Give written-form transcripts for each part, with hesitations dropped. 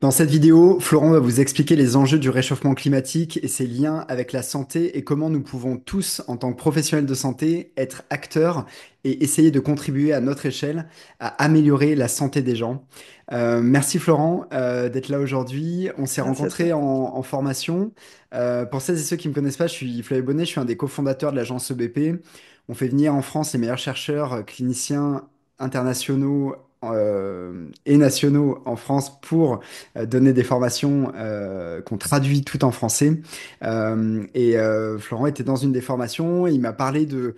Dans cette vidéo, Florent va vous expliquer les enjeux du réchauffement climatique et ses liens avec la santé et comment nous pouvons tous, en tant que professionnels de santé, être acteurs et essayer de contribuer à notre échelle à améliorer la santé des gens. Merci Florent d'être là aujourd'hui. On s'est Merci à rencontrés toi. en formation. Pour celles et ceux qui ne me connaissent pas, je suis Flavie Bonnet, je suis un des cofondateurs de l'agence EBP. On fait venir en France les meilleurs chercheurs, cliniciens internationaux et nationaux en France pour donner des formations qu'on traduit tout en français. Florent était dans une des formations, et il m'a parlé de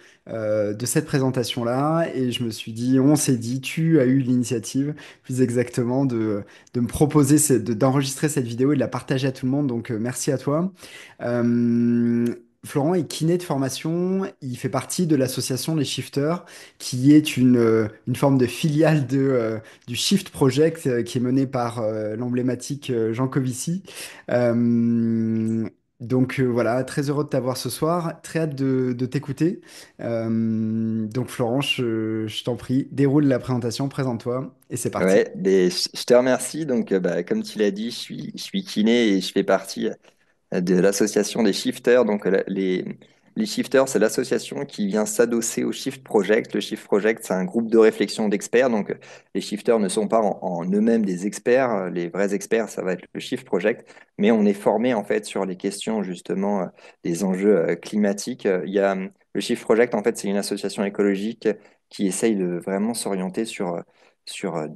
cette présentation-là et je me suis dit, on s'est dit, tu as eu l'initiative, plus exactement, de me proposer d'enregistrer cette vidéo et de la partager à tout le monde. Donc, merci à toi. Euh, Florent est kiné de formation, il fait partie de l'association Les Shifters, qui est une forme de filiale du Shift Project qui est mené par l'emblématique Jean Covici. Voilà, très heureux de t'avoir ce soir, très hâte de t'écouter. Donc Florent, je t'en prie, déroule la présentation, présente-toi et c'est parti. Ouais, je te remercie. Donc, comme tu l'as dit, je suis kiné et je fais partie de l'association des shifters. Donc, les shifters, c'est l'association qui vient s'adosser au Shift Project. Le Shift Project, c'est un groupe de réflexion d'experts. Donc, les shifters ne sont pas en eux-mêmes des experts. Les vrais experts, ça va être le Shift Project. Mais on est formé, en fait, sur les questions, justement, des enjeux climatiques. Le Shift Project, en fait, c'est une association écologique qui essaye de vraiment s'orienter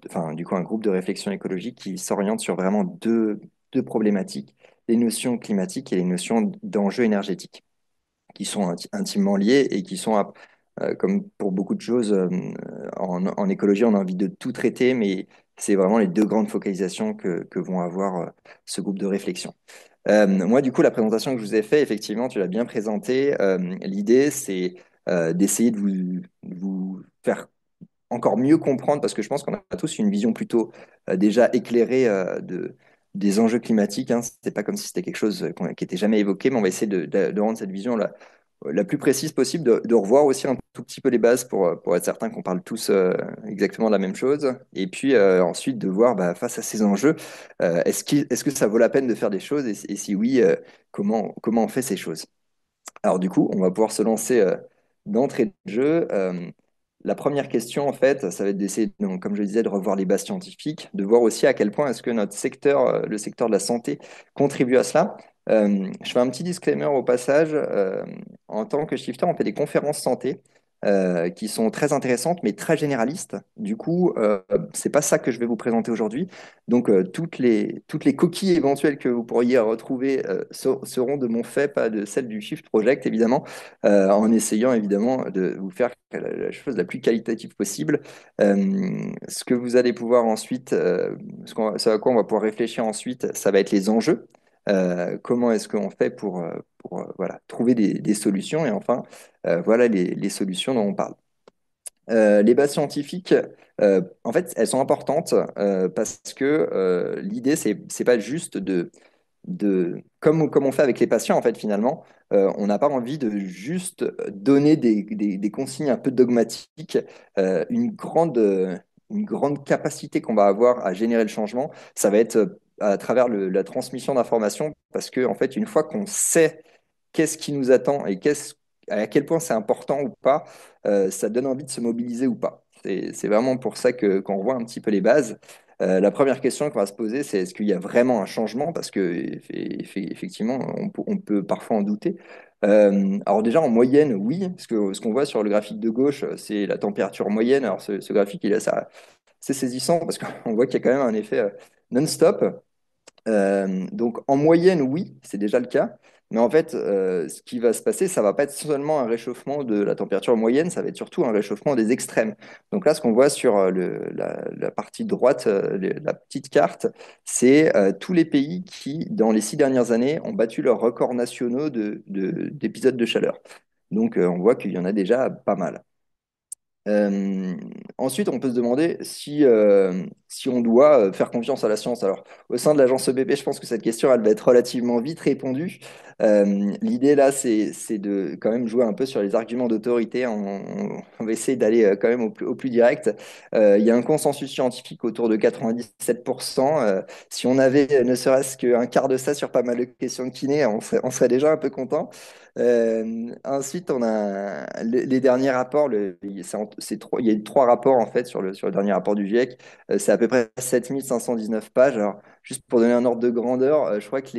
enfin, du coup, un groupe de réflexion écologique qui s'oriente sur vraiment deux problématiques, les notions climatiques et les notions d'enjeux énergétiques, qui sont intimement liées et qui sont, comme pour beaucoup de choses, en écologie, on a envie de tout traiter, mais c'est vraiment les deux grandes focalisations que vont avoir ce groupe de réflexion. Moi, du coup, la présentation que je vous ai faite, effectivement, tu l'as bien présentée. L'idée, c'est d'essayer de vous faire encore mieux comprendre, parce que je pense qu'on a tous une vision plutôt déjà éclairée des enjeux climatiques. Hein. C'est pas comme si c'était quelque chose qui était jamais évoqué, mais on va essayer de rendre cette vision la plus précise possible, de revoir aussi un tout petit peu les bases pour être certain qu'on parle tous exactement de la même chose. Et puis ensuite de voir face à ces enjeux, est-ce que ça vaut la peine de faire des choses et si oui, comment on fait ces choses? Alors du coup, on va pouvoir se lancer d'entrée de jeu. La première question, en fait, ça va être d'essayer, donc, comme je le disais, de revoir les bases scientifiques, de voir aussi à quel point est-ce que notre secteur, le secteur de la santé, contribue à cela. Je fais un petit disclaimer au passage. En tant que shifter, on fait des conférences santé qui sont très intéressantes, mais très généralistes. Du coup, c'est pas ça que je vais vous présenter aujourd'hui. Donc, toutes les coquilles éventuelles que vous pourriez retrouver seront de mon fait, pas de celles du Shift Project, évidemment, en essayant évidemment de vous faire la chose la plus qualitative possible. Ce que vous allez pouvoir ensuite, ce à quoi on va pouvoir réfléchir ensuite, ça va être les enjeux. Comment est-ce qu'on fait pour voilà, trouver des solutions et enfin, voilà les solutions dont on parle. Les bases scientifiques, en fait, elles sont importantes parce que l'idée, c'est pas juste comme on fait avec les patients, en fait, finalement, on n'a pas envie de juste donner des consignes un peu dogmatiques, une grande capacité qu'on va avoir à générer le changement. Ça va être à travers la transmission d'informations, parce que, en fait, une fois qu'on sait qu'est-ce qui nous attend et à quel point c'est important ou pas, ça donne envie de se mobiliser ou pas. C'est vraiment pour ça qu'on voit un petit peu les bases. La première question qu'on va se poser, c'est est-ce qu'il y a vraiment un changement? Parce que effectivement, on peut parfois en douter. Alors déjà, en moyenne, oui, parce que ce qu'on voit sur le graphique de gauche, c'est la température moyenne. Alors ce graphique, c'est saisissant parce qu'on voit qu'il y a quand même un effet non-stop. Donc en moyenne, oui, c'est déjà le cas. Mais en fait, ce qui va se passer, ça va pas être seulement un réchauffement de la température moyenne, ça va être surtout un réchauffement des extrêmes. Donc là, ce qu'on voit sur la partie droite, la petite carte, c'est tous les pays qui, dans les 6 dernières années, ont battu leurs records nationaux d'épisodes de chaleur. Donc on voit qu'il y en a déjà pas mal. Ensuite, on peut se demander si on doit faire confiance à la science. Alors, au sein de l'agence EBP, je pense que cette question, elle va être relativement vite répondue. L'idée là, c'est de quand même jouer un peu sur les arguments d'autorité. On va essayer d'aller quand même au plus direct. Il y a un consensus scientifique autour de 97%. Si on avait ne serait-ce qu'un quart de ça sur pas mal de questions de kiné, on serait déjà un peu content. Ensuite, on a les derniers rapports. Il y a eu trois rapports en fait sur le dernier rapport du GIEC. C'est à peu près 7519 pages. Alors, juste pour donner un ordre de grandeur, je crois que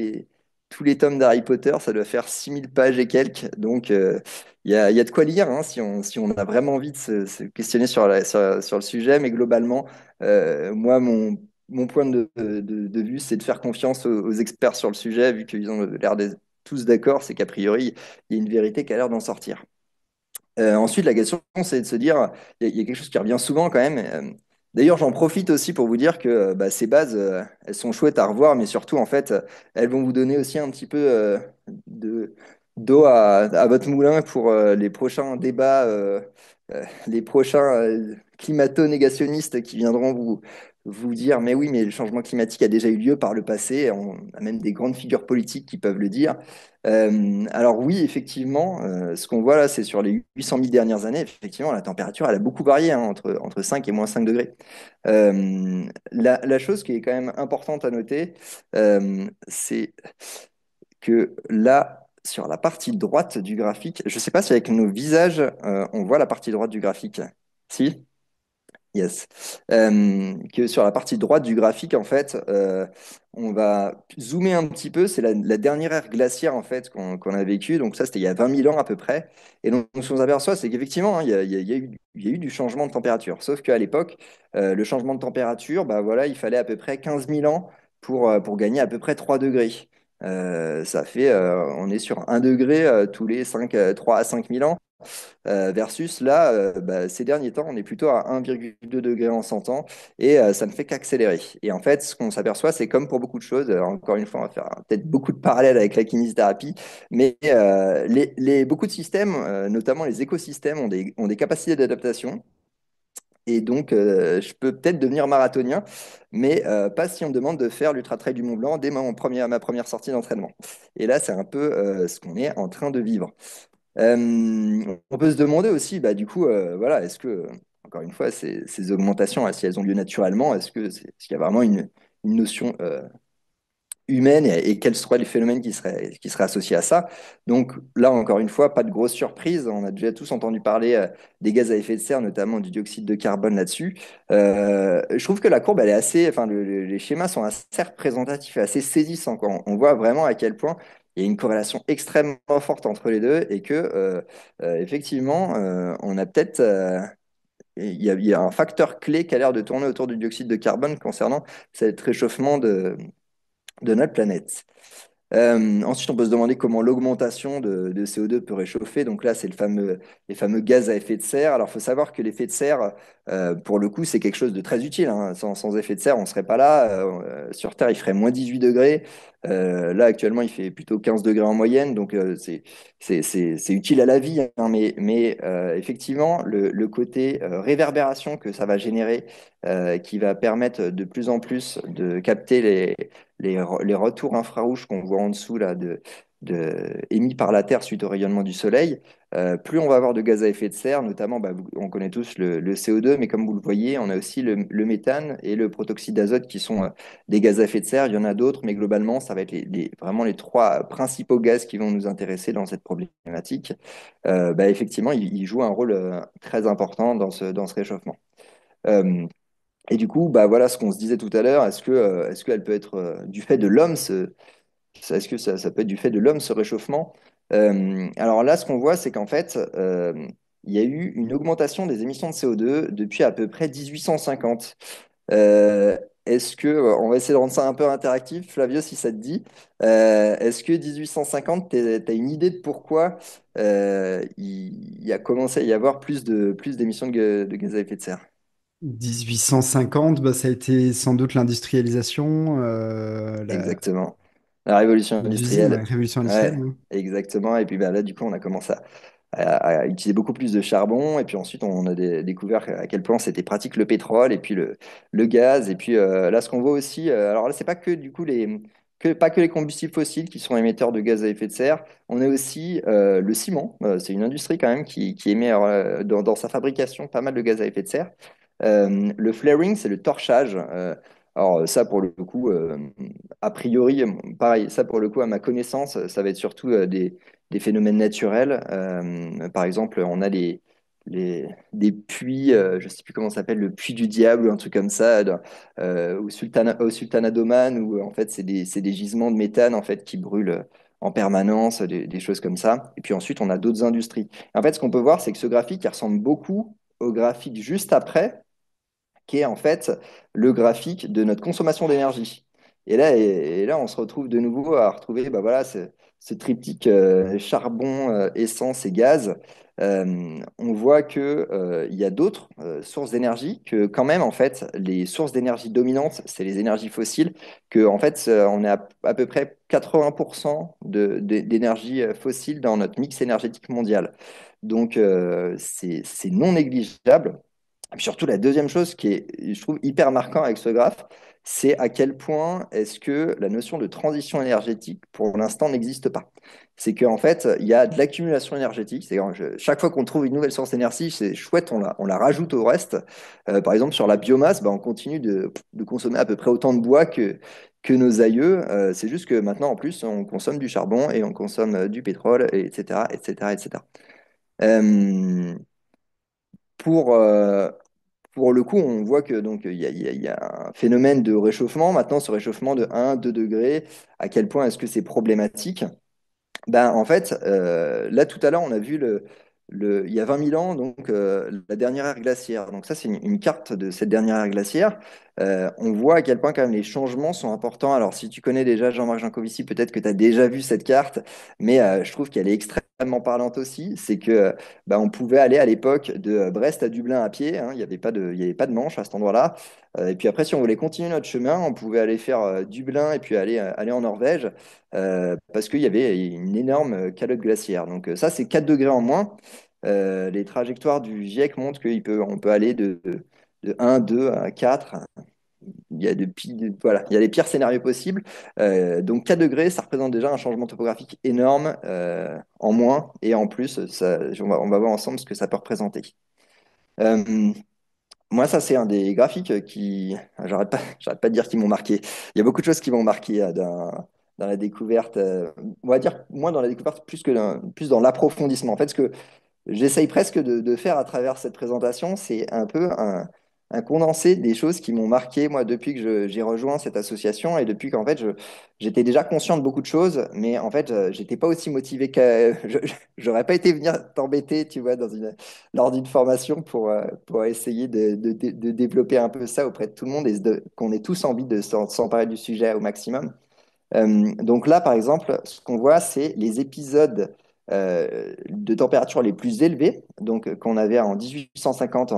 tous les tomes d'Harry Potter, ça doit faire 6000 pages et quelques. Donc, il y a de quoi lire hein, si on a vraiment envie de se questionner sur le sujet. Mais globalement, moi, mon point de vue, c'est de faire confiance aux experts sur le sujet, vu qu'ils ont l'air d'être tous d'accord, c'est qu'a priori, il y a une vérité qui a l'air d'en sortir. Ensuite, la question, c'est de se dire, il y a quelque chose qui revient souvent quand même. D'ailleurs, j'en profite aussi pour vous dire que bah, ces bases, elles sont chouettes à revoir, mais surtout, en fait, elles vont vous donner aussi un petit peu de d'eau à votre moulin pour les prochains débats, les prochains climato-négationnistes qui viendront vous dire, mais oui, mais le changement climatique a déjà eu lieu par le passé. On a même des grandes figures politiques qui peuvent le dire. Alors oui, effectivement, ce qu'on voit là, c'est sur les 800 000 dernières années, effectivement, la température, elle a beaucoup varié, hein, entre 5 et -5 degrés. La chose qui est quand même importante à noter, c'est que là, sur la partie droite du graphique, je ne sais pas si avec nos visages, on voit la partie droite du graphique. Si? Yes. Que sur la partie droite du graphique, en fait, on va zoomer un petit peu. C'est la dernière ère glaciaire, en fait, qu'on a vécue. Donc ça, c'était il y a 20 000 ans à peu près. Et donc, ce qu'on s'aperçoit, c'est qu'effectivement, hein, il y a eu du changement de température. Sauf qu'à l'époque, le changement de température, bah, voilà, il fallait à peu près 15 000 ans pour gagner à peu près 3 degrés. On est sur 1 degré tous les 3 à 5 000 ans. Versus là, bah, ces derniers temps, on est plutôt à 1,2 degré en 100 ans et ça ne fait qu'accélérer. Et en fait, ce qu'on s'aperçoit, c'est comme pour beaucoup de choses, encore une fois, on va faire peut-être beaucoup de parallèles avec la kinésithérapie, mais beaucoup de systèmes, notamment les écosystèmes, ont des capacités d'adaptation. Et donc, je peux peut-être devenir marathonien, mais pas si on me demande de faire l'Ultra Trail du Mont Blanc dès ma première sortie d'entraînement. Et là, c'est un peu ce qu'on est en train de vivre. On peut se demander aussi, bah, du coup, voilà, est-ce que, encore une fois, ces augmentations, si elles ont lieu naturellement, est-ce qu'il y a vraiment une notion humaine et quels seraient les phénomènes qui seraient associés à ça? Donc là, encore une fois, pas de grosse surprise. On a déjà tous entendu parler des gaz à effet de serre, notamment du dioxyde de carbone là-dessus. Je trouve que la courbe, elle est assez, enfin, les schémas sont assez représentatifs et assez saisissants, quoi. On voit vraiment à quel point il y a une corrélation extrêmement forte entre les deux et que, effectivement, on a peut-être. Il y a un facteur clé qui a l'air de tourner autour du dioxyde de carbone concernant cet réchauffement de notre planète. Ensuite, on peut se demander comment l'augmentation de CO2 peut réchauffer. Donc là, c'est les fameux gaz à effet de serre. Alors, il faut savoir que l'effet de serre, pour le coup, c'est quelque chose de très utile, hein. Sans effet de serre, on ne serait pas là. Sur Terre, il ferait -18 degrés. Là, actuellement, il fait plutôt 15 degrés en moyenne. Donc, c'est utile à la vie, hein. Mais effectivement, le côté réverbération que ça va générer, qui va permettre de plus en plus de capter les retours infrarouges qu'on voit en dessous là, émis par la Terre suite au rayonnement du Soleil, plus on va avoir de gaz à effet de serre, notamment, bah, on connaît tous le CO2, mais comme vous le voyez, on a aussi le méthane et le protoxyde d'azote qui sont des gaz à effet de serre. Il y en a d'autres, mais globalement, ça va être vraiment les trois principaux gaz qui vont nous intéresser dans cette problématique. Bah, effectivement, ils jouent un rôle très important dans ce réchauffement. Euh, et du coup, bah voilà ce qu'on se disait tout à l'heure. Est-ce qu'elle peut être du fait de l'homme, est-ce que ça peut être du fait de l'homme, ce réchauffement? Alors là, ce qu'on voit, c'est qu'en fait, il y a eu une augmentation des émissions de CO2 depuis à peu près 1850. Euh, on va essayer de rendre ça un peu interactif, Flavio, si ça te dit. Est-ce que 1850, tu as une idée de pourquoi il a commencé à y avoir plus d'émissions de gaz à effet de serre? 1850, bah, ça a été sans doute l'industrialisation, Exactement. La révolution les usines, industrielle. la révolution industrielle, Ouais, hein. exactement. Et puis bah, là, du coup, on a commencé à utiliser beaucoup plus de charbon. Et puis ensuite, on a découvert à quel point c'était pratique le pétrole et puis le gaz. Et puis là, ce qu'on voit aussi, alors là, c'est pas que du coup pas que les combustibles fossiles qui sont émetteurs de gaz à effet de serre. On a aussi le ciment. C'est une industrie quand même qui émet dans sa fabrication pas mal de gaz à effet de serre. Le flaring, c'est le torchage. Alors ça, pour le coup, a priori, pareil, ça pour le coup, à ma connaissance, ça va être surtout des phénomènes naturels. Par exemple, on a des puits, je ne sais plus comment ça s'appelle, le puits du diable ou un truc comme ça, au Sultanat d'Oman, où en fait c'est des gisements de méthane en fait qui brûlent en permanence, des choses comme ça. Et puis ensuite, on a d'autres industries. En fait, ce qu'on peut voir, c'est que ce graphique, il ressemble beaucoup au graphique juste après, qui est en fait le graphique de notre consommation d'énergie. Et là, on se retrouve de nouveau à retrouver bah voilà, ce triptyque charbon, essence et gaz. On voit que, il y a d'autres sources d'énergie, que quand même, en fait, les sources d'énergie dominantes, c'est les énergies fossiles, que en fait, on est à peu près 80% d'énergie fossile dans notre mix énergétique mondial. Donc, c'est non négligeable. Et puis surtout, la deuxième chose qui est, je trouve, hyper marquant avec ce graphe, c'est à quel point est-ce que la notion de transition énergétique, pour l'instant, n'existe pas. C'est qu'en fait, il y a de l'accumulation énergétique. Chaque fois qu'on trouve une nouvelle source d'énergie, c'est chouette, on la rajoute au reste. Par exemple, sur la biomasse, bah, on continue de consommer à peu près autant de bois que nos aïeux. C'est juste que maintenant, en plus, on consomme du charbon et on consomme du pétrole, etc., etc., etc. Euh, pour, euh, pour le coup, on voit que donc il y a un phénomène de réchauffement. Maintenant, ce réchauffement de 1, 2 degrés, à quel point est-ce que c'est problématique? Ben, en fait, là tout à l'heure, on a vu il y a 20 000 ans, donc la dernière ère glaciaire. Donc ça, c'est une carte de cette dernière ère glaciaire. On voit à quel point quand même les changements sont importants. Alors si tu connais déjà Jean-Marc Jancovici, peut-être que tu as déjà vu cette carte, mais je trouve qu'elle est extrêmement parlante aussi. C'est que ben, on pouvait aller à l'époque de Brest à Dublin à pied, hein. Il y avait pas de Manche à cet endroit-là. Et puis après, si on voulait continuer notre chemin, on pouvait aller faire Dublin et puis aller en Norvège parce qu'il y avait une énorme calotte glaciaire. Donc ça, c'est 4 degrés en moins. Les trajectoires du GIEC montrent on peut aller de 1, 2 à 4. Voilà, il y a les pires scénarios possibles. Donc 4 degrés, ça représente déjà un changement topographique énorme en moins. Et en plus, on va voir ensemble ce que ça peut représenter. Euh, Moi, ça, c'est un des graphiques qui, j'arrête pas de dire qu'ils m'ont marqué. Il y a beaucoup de choses qui m'ont marqué dans la découverte. On va dire moins dans la découverte plus dans l'approfondissement. En fait, ce que j'essaye presque de faire à travers cette présentation, c'est un peu un condensé des choses qui m'ont marqué, moi, depuis que j'ai rejoint cette association et depuis qu'en fait, j'étais déjà conscient de beaucoup de choses, mais en fait, j'étais pas aussi motivé j'aurais pas été venir t'embêter, tu vois, lors d'une formation pour essayer de développer un peu ça auprès de tout le monde et qu'on ait tous envie de s'emparer du sujet au maximum. Donc là, par exemple, ce qu'on voit, c'est les épisodes de température les plus élevés, donc qu'on avait en 1850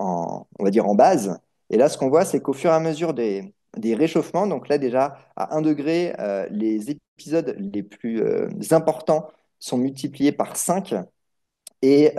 on va dire en base. Et là, ce qu'on voit, c'est qu'au fur et à mesure des réchauffements, donc là déjà à 1 degré, les épisodes les plus importants sont multipliés par 5 et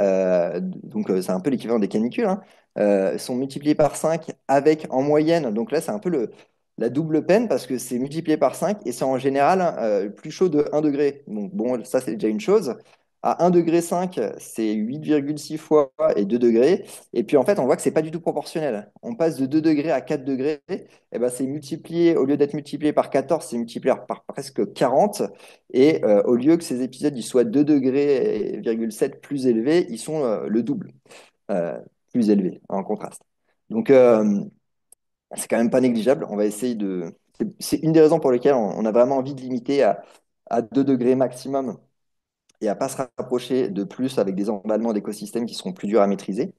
donc c'est un peu l'équivalent des canicules, hein, sont multipliés par 5 avec en moyenne, donc là c'est un peu la double peine parce que c'est multiplié par 5 et c'est en général plus chaud de 1 degré. Donc bon, ça c'est déjà une chose. À 1 degré 5, c'est 8,6 fois et 2 degrés. Et puis en fait, on voit que c'est pas du tout proportionnel. On passe de 2 degrés à 4 degrés, et ben c'est multiplié, au lieu d'être multiplié par 14, c'est multiplié par presque 40. Et au lieu que ces épisodes ils soient 2 degrés 7 plus élevés, ils sont le double euh, plus élevés en contraste. Donc c'est quand même pas négligeable. On va essayer de. C'est une des raisons pour lesquelles on a vraiment envie de limiter à 2 degrés maximum et à pas se rapprocher de plus avec des emballements d'écosystèmes qui seront plus durs à maîtriser.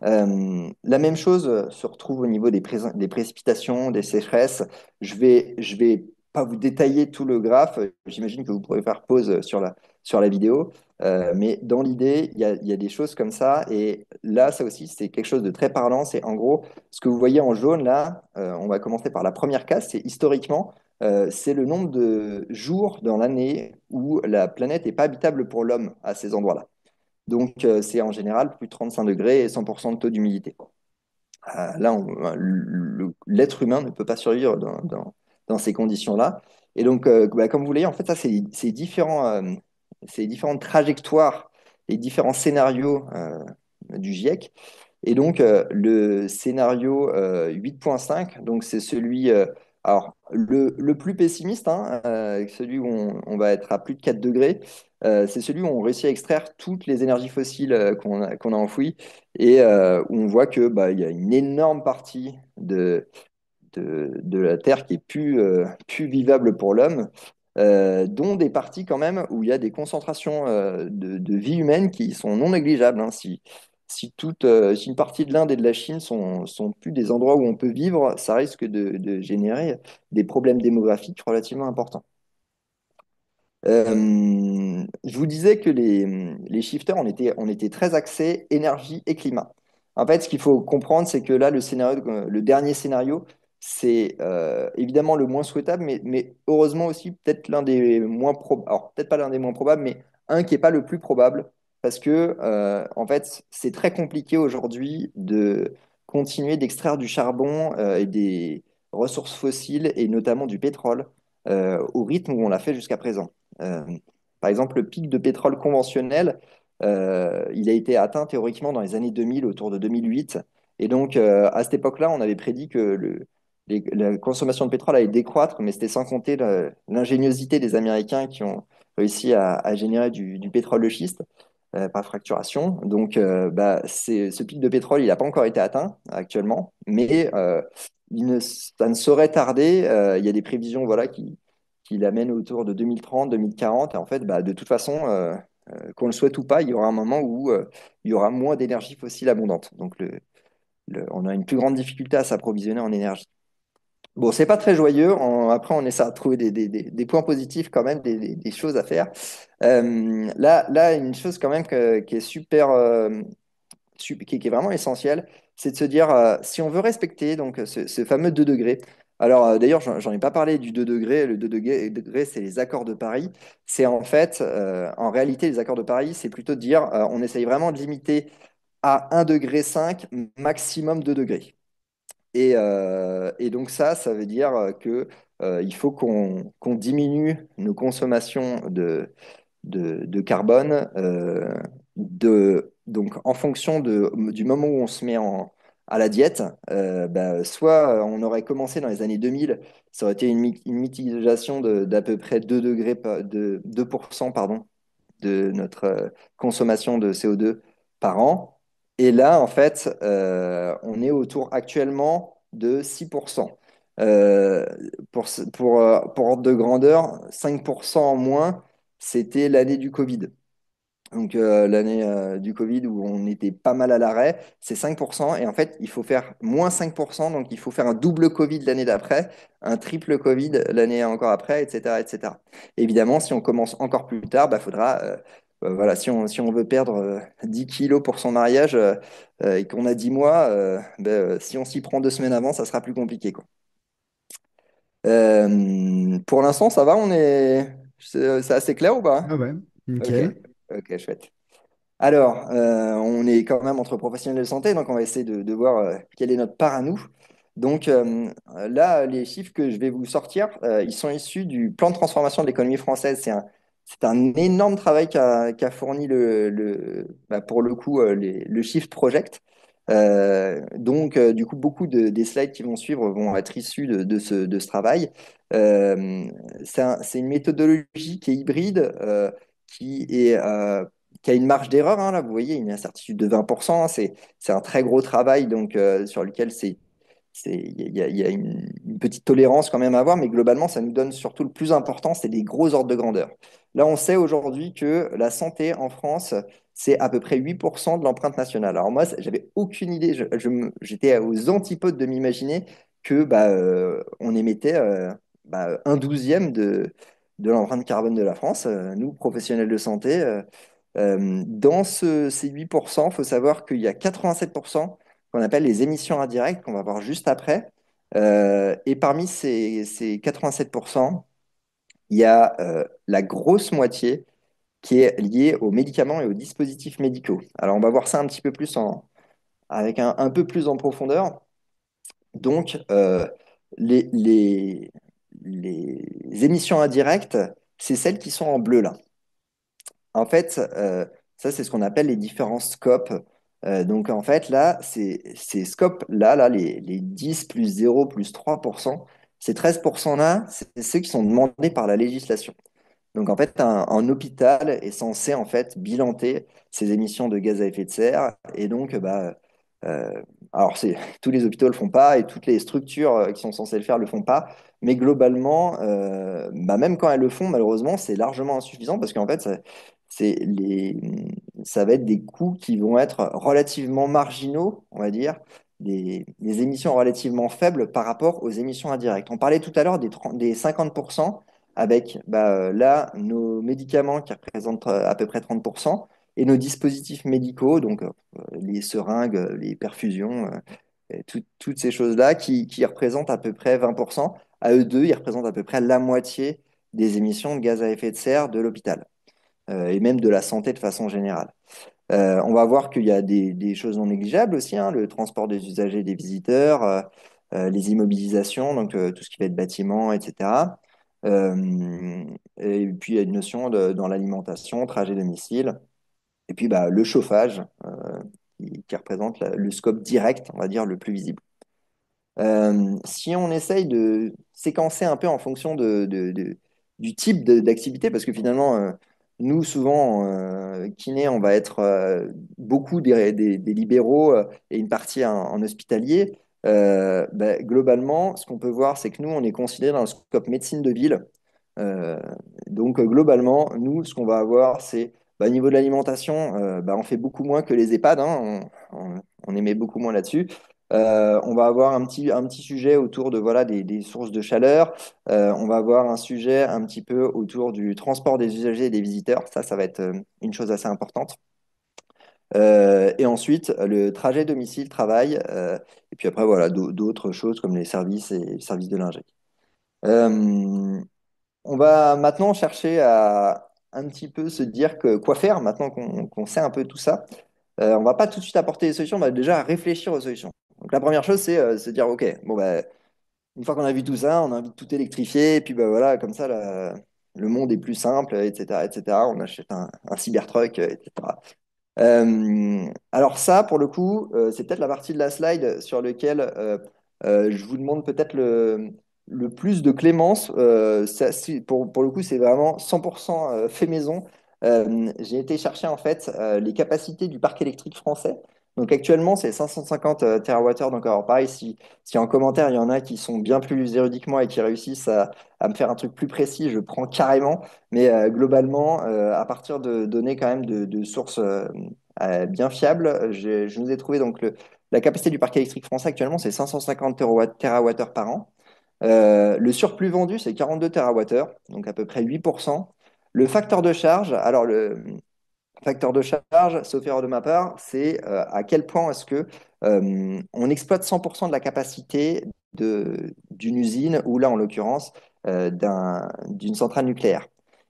La même chose se retrouve au niveau des précipitations, des sécheresses. Je vais pas vous détailler tout le graphe. J'imagine que vous pourrez faire pause sur la vidéo. Mais dans l'idée, il y a des choses comme ça. Et là, ça aussi, c'est quelque chose de très parlant. C'est en gros, ce que vous voyez en jaune là, on va commencer par la première case, c'est historiquement, c'est le nombre de jours dans l'année où la planète n'est pas habitable pour l'homme à ces endroits-là. Donc, c'est en général plus de 35 degrés et 100% de taux d'humidité. Là, l'être humain ne peut pas survivre dans ces conditions-là. Et donc, bah, comme vous voyez, en fait, ça, c'est différentes trajectoires et différents scénarios du GIEC. Et donc, le scénario 8.5, donc c'est celui, alors, le plus pessimiste, hein, celui où on va être à plus de 4 degrés, c'est celui où on réussit à extraire toutes les énergies fossiles qu'on a enfouies et où on voit que bah, il y a une énorme partie de la Terre qui est plus vivable pour l'homme, dont des parties quand même où il y a des concentrations de vie humaine qui sont non négligeables, hein. Si une partie de l'Inde et de la Chine sont plus des endroits où on peut vivre, ça risque de générer des problèmes démographiques relativement importants. Je vous disais que les shifters, on était très axés énergie et climat. En fait, ce qu'il faut comprendre, c'est que là, le dernier scénario, c'est évidemment le moins souhaitable, mais heureusement aussi peut-être l'un des moins probables. Alors, peut-être pas l'un des moins probables, mais un qui n'est pas le plus probable, parce que en fait, c'est très compliqué aujourd'hui de continuer d'extraire du charbon et des ressources fossiles, et notamment du pétrole, au rythme où on l'a fait jusqu'à présent. Euh, Par exemple, le pic de pétrole conventionnel, il a été atteint théoriquement dans les années 2000, autour de 2008. Et donc, à cette époque-là, on avait prédit que la consommation de pétrole allait décroître, mais c'était sans compter l'ingéniosité des Américains qui ont réussi à générer du pétrole de schiste par fracturation. Donc, bah, ce pic de pétrole, il n'a pas encore été atteint actuellement, mais ça ne saurait tarder. Il y a des prévisions voilà, qui l'amène autour de 2030, 2040. Et en fait, bah, de toute façon, qu'on le souhaite ou pas, il y aura un moment où il y aura moins d'énergie fossile abondante. Donc, on a une plus grande difficulté à s'approvisionner en énergie. Bon, c'est pas très joyeux. Après, on essaie de trouver des points positifs quand même, des choses à faire. Là, une chose quand même qui est super, qui est vraiment essentielle, c'est de se dire, si on veut respecter donc ce fameux 2 degrés. Alors, d'ailleurs, j'en ai pas parlé du 2 degrés. Le 2 degrés, c'est les accords de Paris. C'est en fait, en réalité, les accords de Paris, c'est plutôt de dire, on essaye vraiment de limiter à 1,5 degré, maximum 2 degrés. Et donc ça veut dire que il faut qu'on diminue nos consommations de carbone donc en fonction du moment où on se met à la diète. Bah, soit on aurait commencé dans les années 2000, ça aurait été une mitigation d'à peu près 2 degrés, de 2%, pardon, de notre consommation de CO2 par an. Et là, en fait, on est autour actuellement de 6%. Euh, pour ordre de grandeur, 5% en moins, c'était l'année du Covid. Donc l'année du Covid où on était pas mal à l'arrêt, c'est 5%. Et en fait, il faut faire moins 5%. Donc il faut faire un double Covid l'année d'après, un triple Covid l'année encore après, etc., etc. Évidemment, si on commence encore plus tard, bah, faudra, voilà, si on veut perdre 10 kilos pour son mariage et qu'on a 10 mois, bah, si on s'y prend 2 semaines avant, ça sera plus compliqué, quoi. Pour l'instant, ça va, c'est assez clair ou Ah pas? ouais, Ok, nickel. ok, chouette. Alors, on est quand même entre professionnels de santé, donc on va essayer de voir quelle est notre part à nous. Donc là, les chiffres que je vais vous sortir, ils sont issus du plan de transformation de l'économie française. C'est un énorme travail qu'a fourni bah, pour le coup, le Shift Project. Donc, du coup, beaucoup des slides qui vont suivre vont être issus de ce travail. Euh, c'est une méthodologie qui est hybride, qui est qui a une marge d'erreur, hein, là, vous voyez, une incertitude de 20%. C'est un très gros travail donc, sur lequel il y a une petite tolérance quand même à avoir, mais globalement, ça nous donne surtout le plus important, c'est des gros ordres de grandeur. Là, on sait aujourd'hui que la santé en France, c'est à peu près 8% de l'empreinte nationale. Alors moi, j'avais aucune idée, j'étais aux antipodes de m'imaginer que bah, on émettait bah, un douzième de l'empreinte carbone de la France, nous, professionnels de santé. Dans ces 8%, il faut savoir qu'il y a 87% qu'on appelle les émissions indirectes, qu'on va voir juste après. Et parmi ces 87%, il y a la grosse moitié qui est lié aux médicaments et aux dispositifs médicaux. Alors, on va voir ça un petit peu plus avec un peu plus en profondeur. Donc, les, les, les émissions indirectes, c'est celles qui sont en bleu là. En fait, ça, c'est ce qu'on appelle les différents scopes. Donc, en fait, là, ces scopes-là, là, les 10 plus 0 plus 3%, ces 13%-là, c'est ceux qui sont demandés par la législation. Donc en fait, un hôpital est censé en fait bilanter ses émissions de gaz à effet de serre. Et donc, euh, alors tous les hôpitaux le font pas et toutes les structures qui sont censées le faire le font pas. Mais globalement, même quand elles le font, malheureusement, c'est largement insuffisant parce qu'en fait, c'est les, ça va être des coûts qui vont être relativement marginaux, on va dire, des émissions relativement faibles par rapport aux émissions indirectes. On parlait tout à l'heure des 50% avec là nos médicaments qui représentent à peu près 30% et nos dispositifs médicaux, donc les seringues, les perfusions, et toutes ces choses-là qui représentent à peu près 20%. À eux deux, ils représentent à peu près la moitié des émissions de gaz à effet de serre de l'hôpital et même de la santé de façon générale. On va voir qu'il y a des choses non négligeables aussi, hein, le transport des usagers et des visiteurs, les immobilisations, donc tout ce qui va être bâtiment, etc. Et puis il y a une notion dans l'alimentation, trajet domicile, et puis le chauffage, qui représente le scope direct, on va dire, le plus visible. Si on essaye de séquencer un peu en fonction du type d'activité, parce que finalement, nous, souvent, kiné, on va être beaucoup des libéraux et une partie en hospitalier. Globalement, ce qu'on peut voir, c'est que nous, on est considéré dans le scope médecine de ville. Euh, donc, globalement, nous, ce qu'on va avoir, c'est au niveau de l'alimentation, on fait beaucoup moins que les EHPAD, hein, on émet beaucoup moins là-dessus. On va avoir un petit sujet autour de voilà des sources de chaleur. On va avoir un sujet un petit peu autour du transport des usagers et des visiteurs. Ça va être une chose assez importante. Et ensuite, le trajet domicile-travail. Et puis après, voilà, d'autres choses comme les services et les services de lingerie. Euh, on va maintenant chercher à un petit peu se dire que quoi faire maintenant qu'on sait un peu tout ça. On va pas tout de suite apporter des solutions, on va déjà réfléchir aux solutions. Donc la première chose, c'est se dire, OK, bon, une fois qu'on a vu tout ça, on a envie de tout électrifier, et puis voilà, comme ça, le monde est plus simple, etc., etc. On achète un Cybertruck, etc. Alors ça, pour le coup, c'est peut-être la partie de la slide sur laquelle je vous demande peut-être le plus de clémence. Pour le coup, c'est vraiment 100% fait maison. J'ai été chercher en fait les capacités du parc électrique français. Donc actuellement, c'est 550 TWh. Donc alors pareil, si en commentaire, il y en a qui sont bien plus érudits que moi et qui réussissent à me faire un truc plus précis, je prends carrément. Mais globalement, à partir de données quand même de sources bien fiables, je nous ai trouvé donc la capacité du parc électrique français actuellement, c'est 550 TWh par an. Le surplus vendu, c'est 42 TWh, donc à peu près 8%. Le facteur de charge, alors le facteur de charge, sauf erreur de ma part, c'est à quel point est-ce que on exploite 100% de la capacité d'une usine ou là en l'occurrence d'une centrale nucléaire.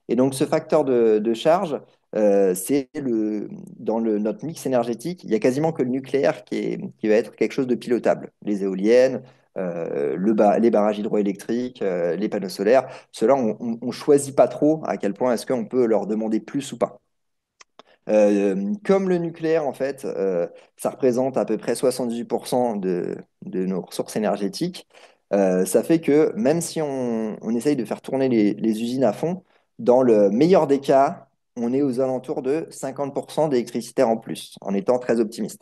Et donc ce facteur de charge, c'est notre mix énergétique, il y a quasiment que le nucléaire qui va être quelque chose de pilotable. Les éoliennes, les barrages hydroélectriques, les panneaux solaires, ceux-là, on ne choisit pas trop à quel point est-ce qu'on peut leur demander plus ou pas. Comme le nucléaire, en fait, ça représente à peu près 78% de nos ressources énergétiques, ça fait que même si on essaye de faire tourner les usines à fond, dans le meilleur des cas, on est aux alentours de 50% d'électricité en plus, en étant très optimiste.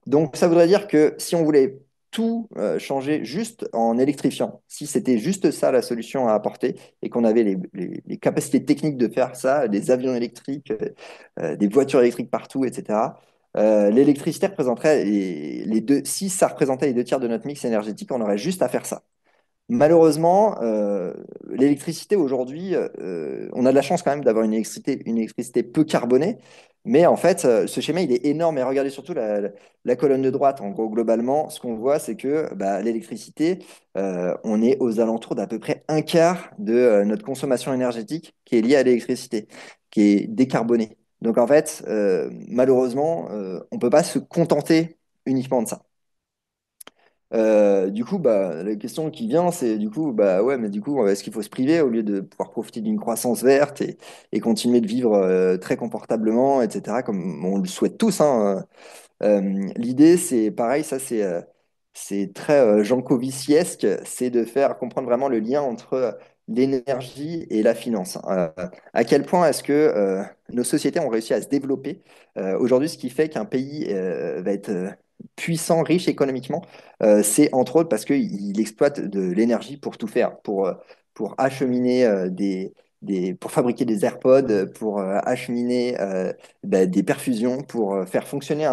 Donc, ça voudrait dire que si on voulait tout changer juste en électrifiant, si c'était juste ça la solution à apporter et qu'on avait les capacités techniques de faire ça, des avions électriques, des voitures électriques partout, etc., l'électricité représenterait les deux, si ça représentait les deux tiers de notre mix énergétique, on aurait juste à faire ça. Malheureusement, l'électricité aujourd'hui, on a de la chance quand même d'avoir une électricité peu carbonée, mais en fait, ce schéma, il est énorme. Et regardez surtout la colonne de droite. En gros, globalement, ce qu'on voit, c'est que l'électricité, on est aux alentours d'à peu près un quart de notre consommation énergétique qui est liée à l'électricité. qui est décarboné. Donc en fait, malheureusement, on ne peut pas se contenter uniquement de ça. Du coup, bah, la question qui vient, c'est du coup, bah ouais, mais du coup, est-ce qu'il faut se priver au lieu de pouvoir profiter d'une croissance verte et continuer de vivre très confortablement, etc., comme on le souhaite tous, hein. L'idée, c'est pareil, ça c'est très Jankoviciesque, c'est de faire comprendre vraiment le lien entre l'énergie et la finance. À quel point est-ce que nos sociétés ont réussi à se développer aujourd'hui, ce qui fait qu'un pays va être puissant, riche économiquement, c'est entre autres parce qu'il exploite de l'énergie pour tout faire, pour acheminer pour fabriquer des AirPods, pour acheminer bah, des perfusions pour faire fonctionner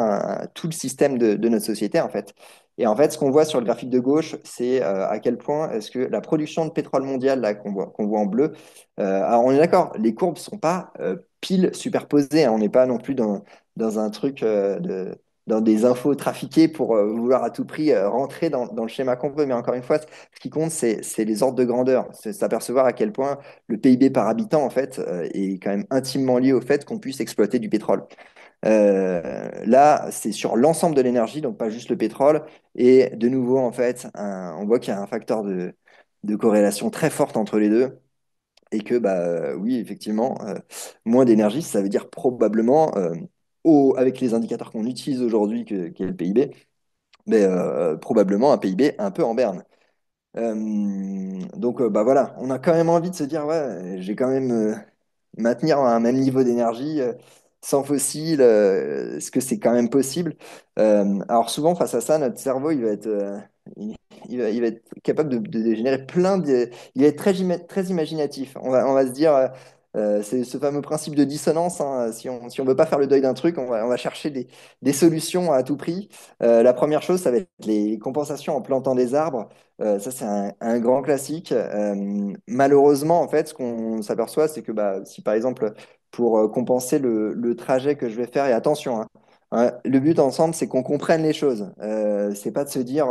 tout le système de notre société, en fait. Et en fait, ce qu'on voit sur le graphique de gauche, c'est à quel point est-ce que la production de pétrole mondial là, qu'on voit en bleu, alors on est d'accord, les courbes ne sont pas pile superposées, hein. On n'est pas non plus dans un truc dans des infos trafiquées pour vouloir à tout prix rentrer dans le schéma qu'on veut. Mais encore une fois, ce qui compte, c'est les ordres de grandeur. C'est s'apercevoir à quel point le PIB par habitant, en fait, est quand même intimement lié au fait qu'on puisse exploiter du pétrole. Là, c'est sur l'ensemble de l'énergie, donc pas juste le pétrole. Et de nouveau, en fait, on voit qu'il y a un facteur de corrélation très forte entre les deux. Et que, bah, oui, effectivement, moins d'énergie, ça veut dire probablement, avec les indicateurs qu'on utilise aujourd'hui, qu'est le PIB, mais, probablement un PIB un peu en berne. Donc, bah voilà, on a quand même envie de se dire, ouais, j'ai quand même maintenir un même niveau d'énergie sans fossiles, est-ce que c'est quand même possible? Alors souvent, face à ça, notre cerveau, il va être capable de générer Il va être très imaginatif. On va se dire, c'est ce fameux principe de dissonance, hein. Si on veut pas faire le deuil d'un truc, on va chercher des solutions à tout prix. La première chose, ça va être les compensations en plantant des arbres. Ça, c'est un grand classique. Malheureusement, en fait, ce qu'on s'aperçoit, c'est que bah, si par exemple, pour compenser le trajet que je vais faire, et attention, hein, le but ensemble, c'est qu'on comprenne les choses. C'est pas de se dire,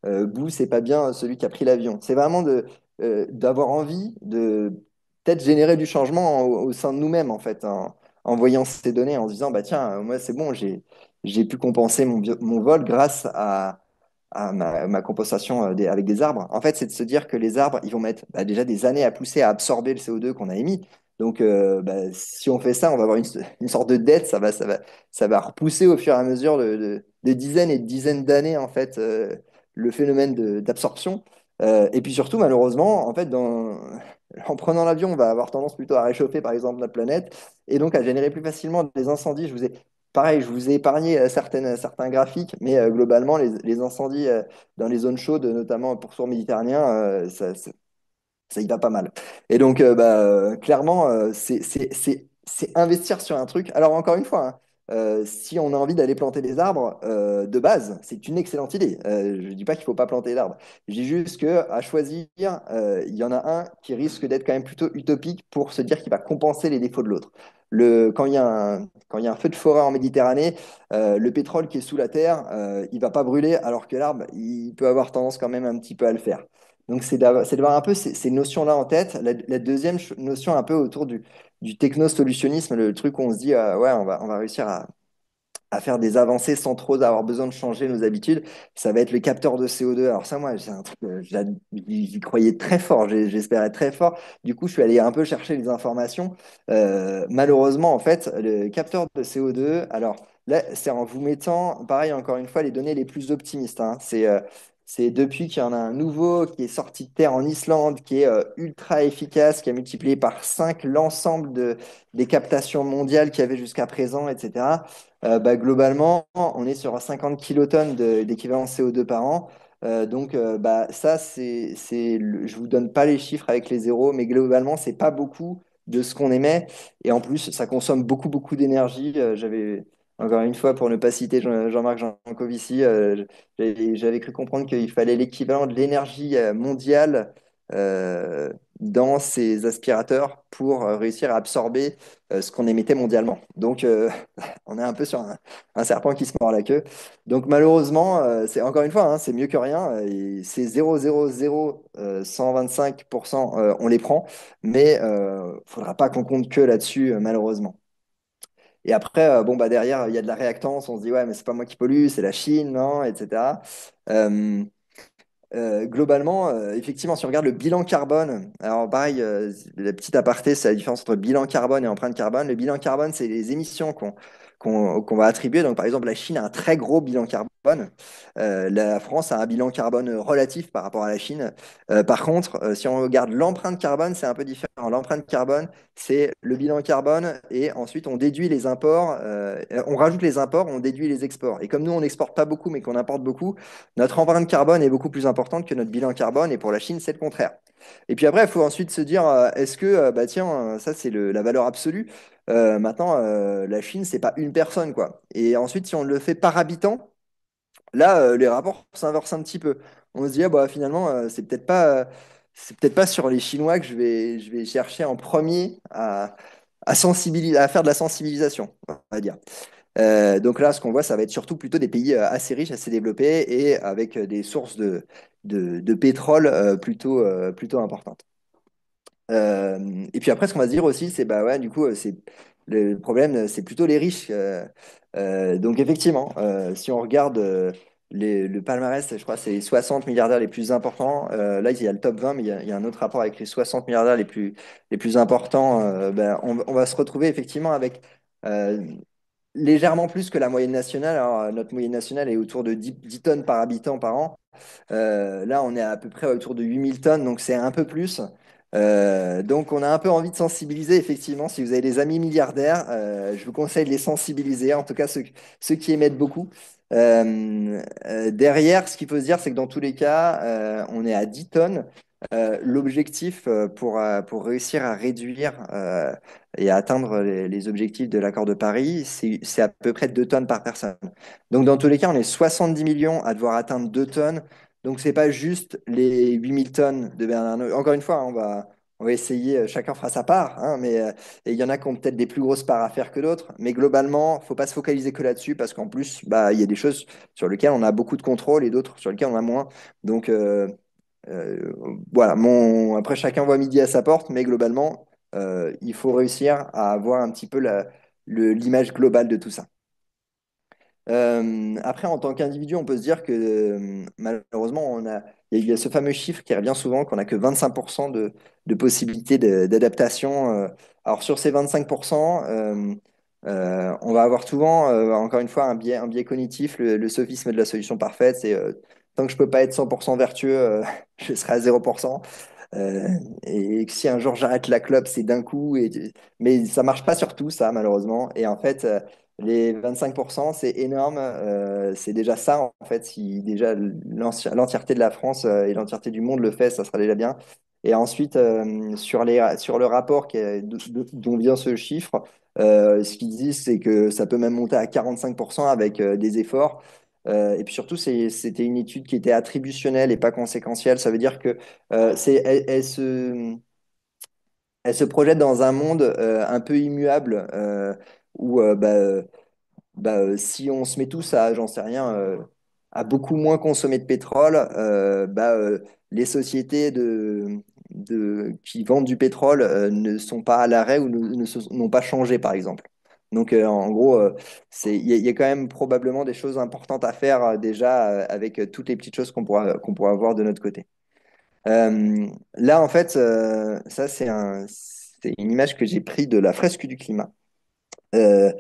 Bouh, c'est pas bien celui qui a pris l'avion. C'est vraiment d'avoir envie de peut-être générer du changement au sein de nous-mêmes, en fait, en voyant ces données, en se disant, bah tiens, moi, c'est bon, j'ai pu compenser mon vol grâce à ma compensation avec des arbres. En fait, c'est de se dire que les arbres, ils vont mettre bah, déjà des années à pousser à absorber le CO2 qu'on a émis. Donc, bah, si on fait ça, on va avoir une sorte de dette. Ça va repousser au fur et à mesure de dizaines et de dizaines d'années, en fait, le phénomène d'absorption. Et puis surtout, malheureusement, en fait, en prenant l'avion, on va avoir tendance plutôt à réchauffer, par exemple, notre planète et donc à générer plus facilement des incendies. Pareil, je vous ai épargné certains graphiques, mais globalement, les incendies dans les zones chaudes, notamment pour pourtour méditerranéen, ça y va pas mal. Et donc, bah, clairement, c'est investir sur un truc. Alors, encore une fois, hein, si on a envie d'aller planter des arbres, de base, c'est une excellente idée. Je ne dis pas qu'il ne faut pas planter d'arbres. Je dis juste qu'à choisir, il y en a un qui risque d'être quand même plutôt utopique pour se dire qu'il va compenser les défauts de l'autre. Quand il y a un feu de forêt en Méditerranée, le pétrole qui est sous la terre, il ne va pas brûler, alors que l'arbre, il peut avoir tendance quand même un petit peu à le faire. Donc, c'est d'avoir un peu ces notions-là en tête. La deuxième notion, un peu autour du techno-solutionnisme, le truc où on se dit, ouais, on va réussir à faire des avancées sans trop avoir besoin de changer nos habitudes, ça va être le capteur de CO2. Alors ça, moi, c'est un truc, j'y croyais très fort, j'espérais très fort. Du coup, je suis allé un peu chercher les informations. Malheureusement, en fait, le capteur de CO2, alors là, c'est en vous mettant, pareil, encore une fois, les données les plus optimistes, hein. C'est depuis qu'il y en a un nouveau qui est sorti de terre en Islande, qui est ultra efficace, qui a multiplié par 5 l'ensemble des captations mondiales qu'il y avait jusqu'à présent, etc. Bah, globalement, on est sur 50 kilotonnes d'équivalent CO2 par an. Donc, bah, ça, je vous donne pas les chiffres avec les zéros, mais globalement, c'est pas beaucoup de ce qu'on émet. Et en plus, ça consomme beaucoup d'énergie. Encore une fois, pour ne pas citer Jean-Marc Jancovici, j'avais cru comprendre qu'il fallait l'équivalent de l'énergie mondiale. dans ces aspirateurs pour réussir à absorber ce qu'on émettait mondialement. Donc, on est un peu sur un serpent qui se mord la queue. Donc, malheureusement, c'est encore une fois, hein, c'est mieux que rien. Et c'est 0,00125%, on les prend, mais il ne faudra pas qu'on compte que là-dessus, malheureusement. Et après, bon, bah, derrière, il y a de la réactance. On se dit, ouais, mais c'est pas moi qui pollue, c'est la Chine, non, etc. Euh, Globalement, effectivement, si on regarde le bilan carbone, alors pareil, la petite aparté, c'est la différence entre bilan carbone et empreinte carbone. Le bilan carbone, c'est les émissions qu'on va attribuer. Donc, par exemple, la Chine a un très gros bilan carbone. La France a un bilan carbone relatif par rapport à la Chine. Par contre, si on regarde l'empreinte carbone, c'est un peu différent. L'empreinte carbone, c'est le bilan carbone et ensuite on déduit les imports, on rajoute les imports, on déduit les exports. Et comme nous, on n'exporte pas beaucoup, mais qu'on importe beaucoup, notre empreinte carbone est beaucoup plus importante que notre bilan carbone, et pour la Chine, c'est le contraire. Et puis après, il faut ensuite se dire, est-ce que, bah tiens, ça c'est la valeur absolue. Maintenant, la Chine, c'est pas une personne, quoi. Et ensuite, si on le fait par habitant, là, les rapports s'inversent un petit peu. On se dit, ah, bah, finalement, c'est peut-être pas sur les Chinois que je vais chercher en premier à faire de la sensibilisation, on va dire. Donc là, ce qu'on voit, ça va être surtout plutôt des pays assez riches, assez développés et avec des sources de pétrole plutôt importantes. Et puis après, ce qu'on va se dire aussi, c'est bah ouais, du coup, le problème, c'est plutôt les riches. Donc effectivement, si on regarde le palmarès, je crois que c'est les 60 milliardaires les plus importants. Là, il y a le top 20, mais il y a un autre rapport avec les 60 milliardaires les plus importants. Ben, on va se retrouver effectivement avec euh, légèrement plus que la moyenne nationale. Alors, notre moyenne nationale est autour de 10 tonnes par habitant par an. Là, on est à peu près autour de 8 000 tonnes, donc c'est un peu plus. Donc, on a un peu envie de sensibiliser, effectivement. Si vous avez des amis milliardaires, je vous conseille de les sensibiliser, en tout cas ceux qui émettent beaucoup. Derrière, ce qu'il faut se dire, c'est que dans tous les cas, on est à 10 tonnes. L'objectif pour réussir à réduire et à atteindre les objectifs de l'accord de Paris, c'est à peu près 2 tonnes par personne. Donc, dans tous les cas, on est 70 millions à devoir atteindre 2 tonnes. Donc, c'est pas juste les 8 000 tonnes de Bernard-Arnault. Encore une fois, hein, on va essayer, chacun fera sa part, hein, mais et il y en a qui ont peut-être des plus grosses parts à faire que d'autres. Mais globalement, faut pas se focaliser que là-dessus parce qu'en plus, bah, il y a des choses sur lesquelles on a beaucoup de contrôle et d'autres sur lesquelles on a moins. Donc, euh, voilà, après, chacun voit midi à sa porte, mais globalement, il faut réussir à avoir un petit peu l'image globale de tout ça. Après, en tant qu'individu, on peut se dire que malheureusement, il y a ce fameux chiffre qui revient souvent, qu'on n'a que 25% de possibilités d'adaptation. Alors sur ces 25%, on va avoir souvent, encore une fois, un biais cognitif, le sophisme de la solution parfaite. C'est tant que je peux pas être 100% vertueux, je serai à 0%. Euh, et que si un jour j'arrête la clope, c'est d'un coup. Mais ça marche pas sur tout, ça, malheureusement. Et en fait, les 25%, c'est énorme. C'est déjà ça, en fait. Si déjà l'entièreté de la France et l'entièreté du monde le fait, ça sera déjà bien. Et ensuite, sur le rapport dont vient ce chiffre, ce qu'ils disent, c'est que ça peut même monter à 45% avec des efforts. Et puis surtout, c'était une étude qui était attributionnelle et pas conséquentielle. Ça veut dire que elle se projette dans un monde un peu immuable où si on se met tous à, j'en sais rien, à beaucoup moins consommer de pétrole, les sociétés qui vendent du pétrole ne sont pas à l'arrêt ou n'ont pas changé, par exemple. Donc, en gros, il y a quand même probablement des choses importantes à faire déjà avec toutes les petites choses qu'on pourra avoir de notre côté. Là, en fait, ça, c'est une image que j'ai prise de la fresque du climat. Euh,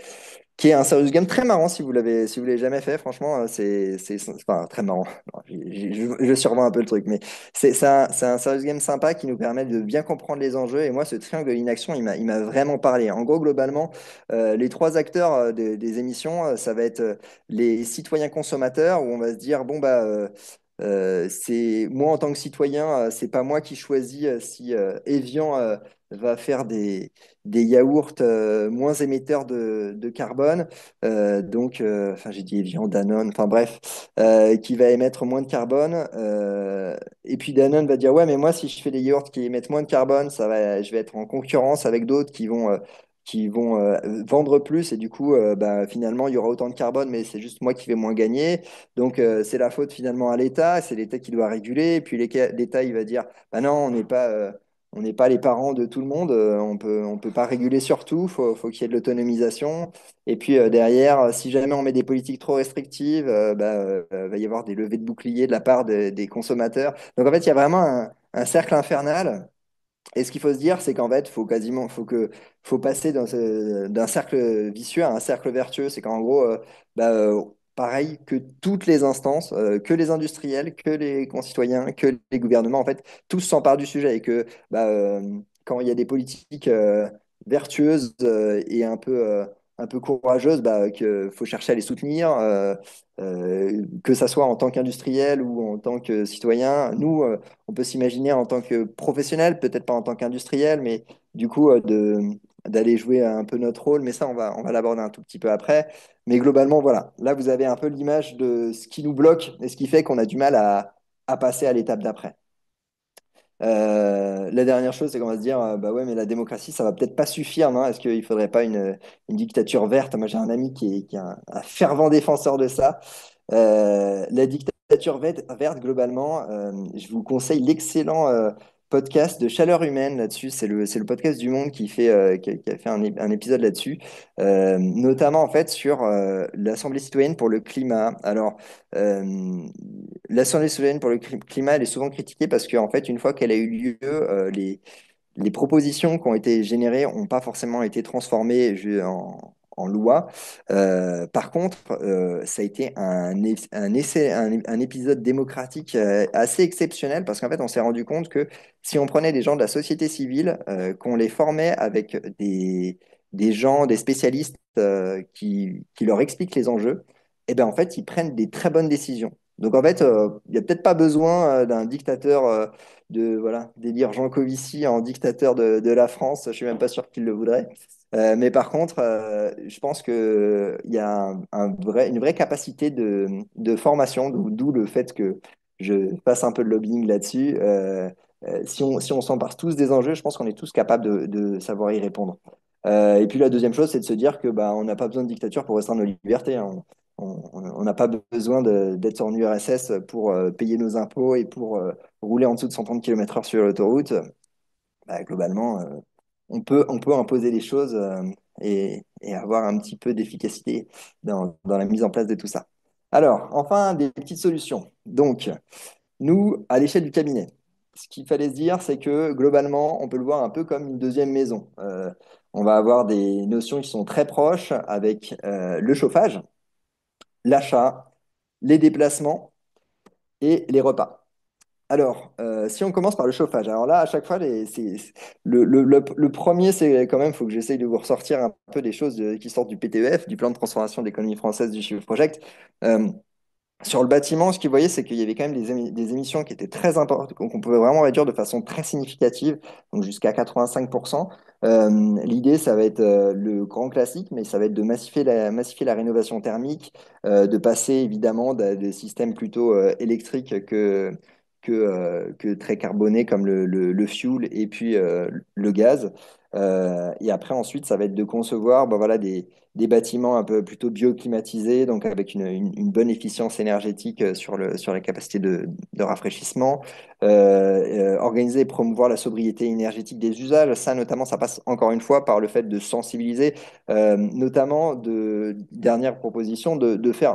qui est un serious game très marrant si vous l'avez jamais fait. Franchement, c'est enfin, très marrant. Non, je survends un peu le truc, mais c'est un serious game sympa qui nous permet de bien comprendre les enjeux. Et moi, ce triangle de l'inaction, il m'a vraiment parlé. En gros, globalement, les trois acteurs des émissions, ça va être les citoyens consommateurs, où on va se dire, bon, bah, c'est moi en tant que citoyen, c'est pas moi qui choisis si Evian va faire des yaourts moins émetteurs de carbone. Enfin j'ai dit Evian, Danone, enfin bref, qui va émettre moins de carbone. Et puis Danone va dire ouais, mais moi si je fais des yaourts qui émettent moins de carbone, je vais être en concurrence avec d'autres qui vont vendre plus et du coup, bah, finalement, il y aura autant de carbone, mais c'est juste moi qui vais moins gagner. Donc, c'est la faute finalement à l'État, c'est l'État qui doit réguler. Et puis l'État, il va dire, bah non, on n'est pas les parents de tout le monde, on peut pas réguler sur tout, faut qu'il y ait de l'autonomisation. Et puis derrière, si jamais on met des politiques trop restrictives, va y avoir des levées de boucliers de la part des consommateurs. Donc en fait, il y a vraiment un cercle infernal. Et ce qu'il faut se dire, c'est qu'en fait, faut passer d'un cercle vicieux à un cercle vertueux. C'est qu'en gros, pareil que toutes les instances, que les industriels, que les concitoyens, que les gouvernements, en fait, tous s'emparent du sujet et que quand il y a des politiques vertueuses et un peu courageuses, que faut chercher à les soutenir, que ça soit en tant qu'industriel ou en tant que citoyen. Nous, on peut s'imaginer en tant que professionnel, peut-être pas en tant qu'industriel, mais du coup, d'aller jouer un peu notre rôle. Mais ça, on va l'aborder un tout petit peu après. Mais globalement, voilà. Là, vous avez un peu l'image de ce qui nous bloque et ce qui fait qu'on a du mal à passer à l'étape d'après. La dernière chose, c'est qu'on va se dire, bah ouais, mais la démocratie, ça va peut-être pas suffire, non? Est-ce qu'il faudrait pas une dictature verte? Moi, j'ai un ami qui est un fervent défenseur de ça. La dictature verte, globalement, je vous conseille l'excellent podcast de Chaleur Humaine là-dessus. C'est le podcast du Monde qui a fait un épisode là-dessus, notamment en fait sur l'Assemblée citoyenne pour le climat. Alors, l'Assemblée citoyenne pour le climat, elle est souvent critiquée parce qu'en fait, une fois qu'elle a eu lieu, les propositions qui ont été générées n'ont pas forcément été transformées en loi. Par contre, ça a été un essai, un épisode démocratique assez exceptionnel parce qu'en fait, on s'est rendu compte que si on prenait des gens de la société civile, qu'on les formait avec des gens, des spécialistes qui leur expliquent les enjeux, et ben en fait, ils prennent des très bonnes décisions. Donc en fait, il n'y a peut-être pas besoin d'un dictateur voilà, d'élire Jean Covici en dictateur de la France. Je suis même pas sûr qu'il le voudrait. Mais par contre, je pense qu'il y a une vraie capacité de formation, d'où le fait que je fasse un peu de lobbying là-dessus. Si on s'empare tous des enjeux, je pense qu'on est tous capables de savoir y répondre. Et puis la deuxième chose, c'est de se dire que bah, on n'a pas besoin de dictature pour restreindre nos libertés, hein. On n'a pas besoin d'être en URSS pour payer nos impôts et pour rouler en dessous de 130 km/h sur l'autoroute. Bah, globalement, on peut imposer les choses et avoir un petit peu d'efficacité dans la mise en place de tout ça. Alors, enfin, des petites solutions. Donc, nous, à l'échelle du cabinet, ce qu'il fallait se dire, c'est que globalement, on peut le voir un peu comme une deuxième maison. On va avoir des notions qui sont très proches avec le chauffage, l'achat, les déplacements et les repas. Alors, si on commence par le chauffage, alors là, à chaque fois, le premier, c'est quand même, il faut que j'essaye de vous ressortir un peu des choses qui sortent du PTEF, du plan de transformation de l'économie française du Chiffre Project. Euh, Sur le bâtiment, ce qu'ils voyaient, c'est qu'il y avait quand même des émissions qui étaient très importantes, qu'on pouvait vraiment réduire de façon très significative, donc jusqu'à 85%. L'idée, ça va être le grand classique, mais ça va être de massifier la rénovation thermique, de passer évidemment des systèmes plutôt électriques que très carbonés comme le fuel et puis le gaz. Et après, ensuite, ça va être de concevoir voilà, des bâtiments un peu plutôt bioclimatisés, donc avec une bonne efficience énergétique sur la capacité de rafraîchissement, organiser et promouvoir la sobriété énergétique des usages. Ça, notamment, ça passe encore une fois par le fait de sensibiliser, notamment dernière proposition,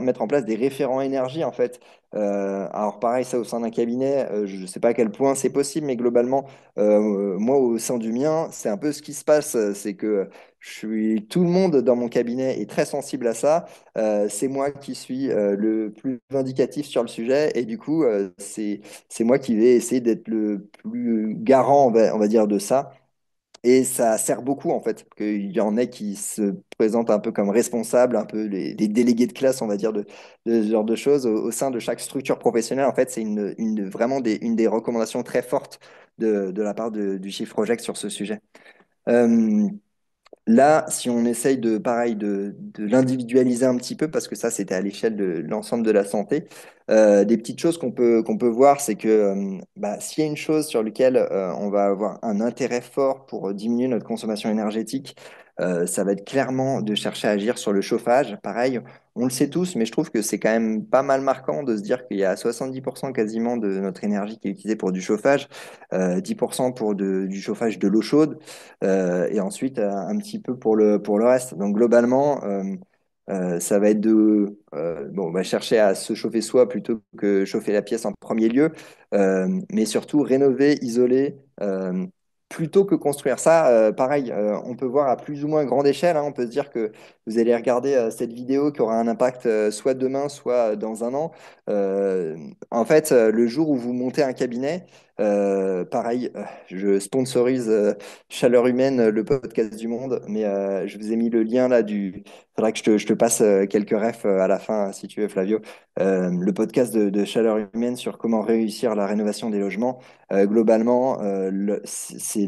mettre en place des référents énergie, en fait. Alors pareil, ça au sein d'un cabinet, je ne sais pas à quel point c'est possible, mais globalement, moi au sein du mien, c'est un peu ce qui se passe, c'est que tout le monde dans mon cabinet est très sensible à ça. C'est moi qui suis le plus vindicatif sur le sujet et du coup, c'est moi qui vais essayer d'être le plus garant, on va dire, de ça. Et ça sert beaucoup, en fait, qu'il y en ait qui se présentent un peu comme responsables, un peu les délégués de classe, on va dire, de ce genre de choses au sein de chaque structure professionnelle. En fait, c'est vraiment une des recommandations très fortes de la part du Chief Project sur ce sujet. Euh, Là, si on essaye de, pareil, de l'individualiser un petit peu, parce que ça, c'était à l'échelle de l'ensemble de la santé, des petites choses qu'on peut voir, c'est que bah, s'il y a une chose sur laquelle on va avoir un intérêt fort pour diminuer notre consommation énergétique, ça va être clairement de chercher à agir sur le chauffage. Pareil, on le sait tous, mais je trouve que c'est quand même pas mal marquant de se dire qu'il y a 70% quasiment de notre énergie qui est utilisée pour du chauffage, 10% pour du chauffage de l'eau chaude et ensuite un petit peu pour le reste. Donc globalement, ça va être bon, on va chercher à se chauffer soi plutôt que chauffer la pièce en premier lieu, mais surtout rénover, isoler. Plutôt que construire ça, pareil, on peut voir à plus ou moins grande échelle, hein. On peut se dire que vous allez regarder cette vidéo qui aura un impact soit demain, soit dans un an. En fait, le jour où vous montez un cabinet, pareil, je sponsorise Chaleur Humaine, le podcast du monde, mais je vous ai mis le lien là du. Faudra que je te passe quelques refs à la fin, si tu veux, Flavio. Le podcast de Chaleur Humaine sur comment réussir la rénovation des logements. Globalement, c'est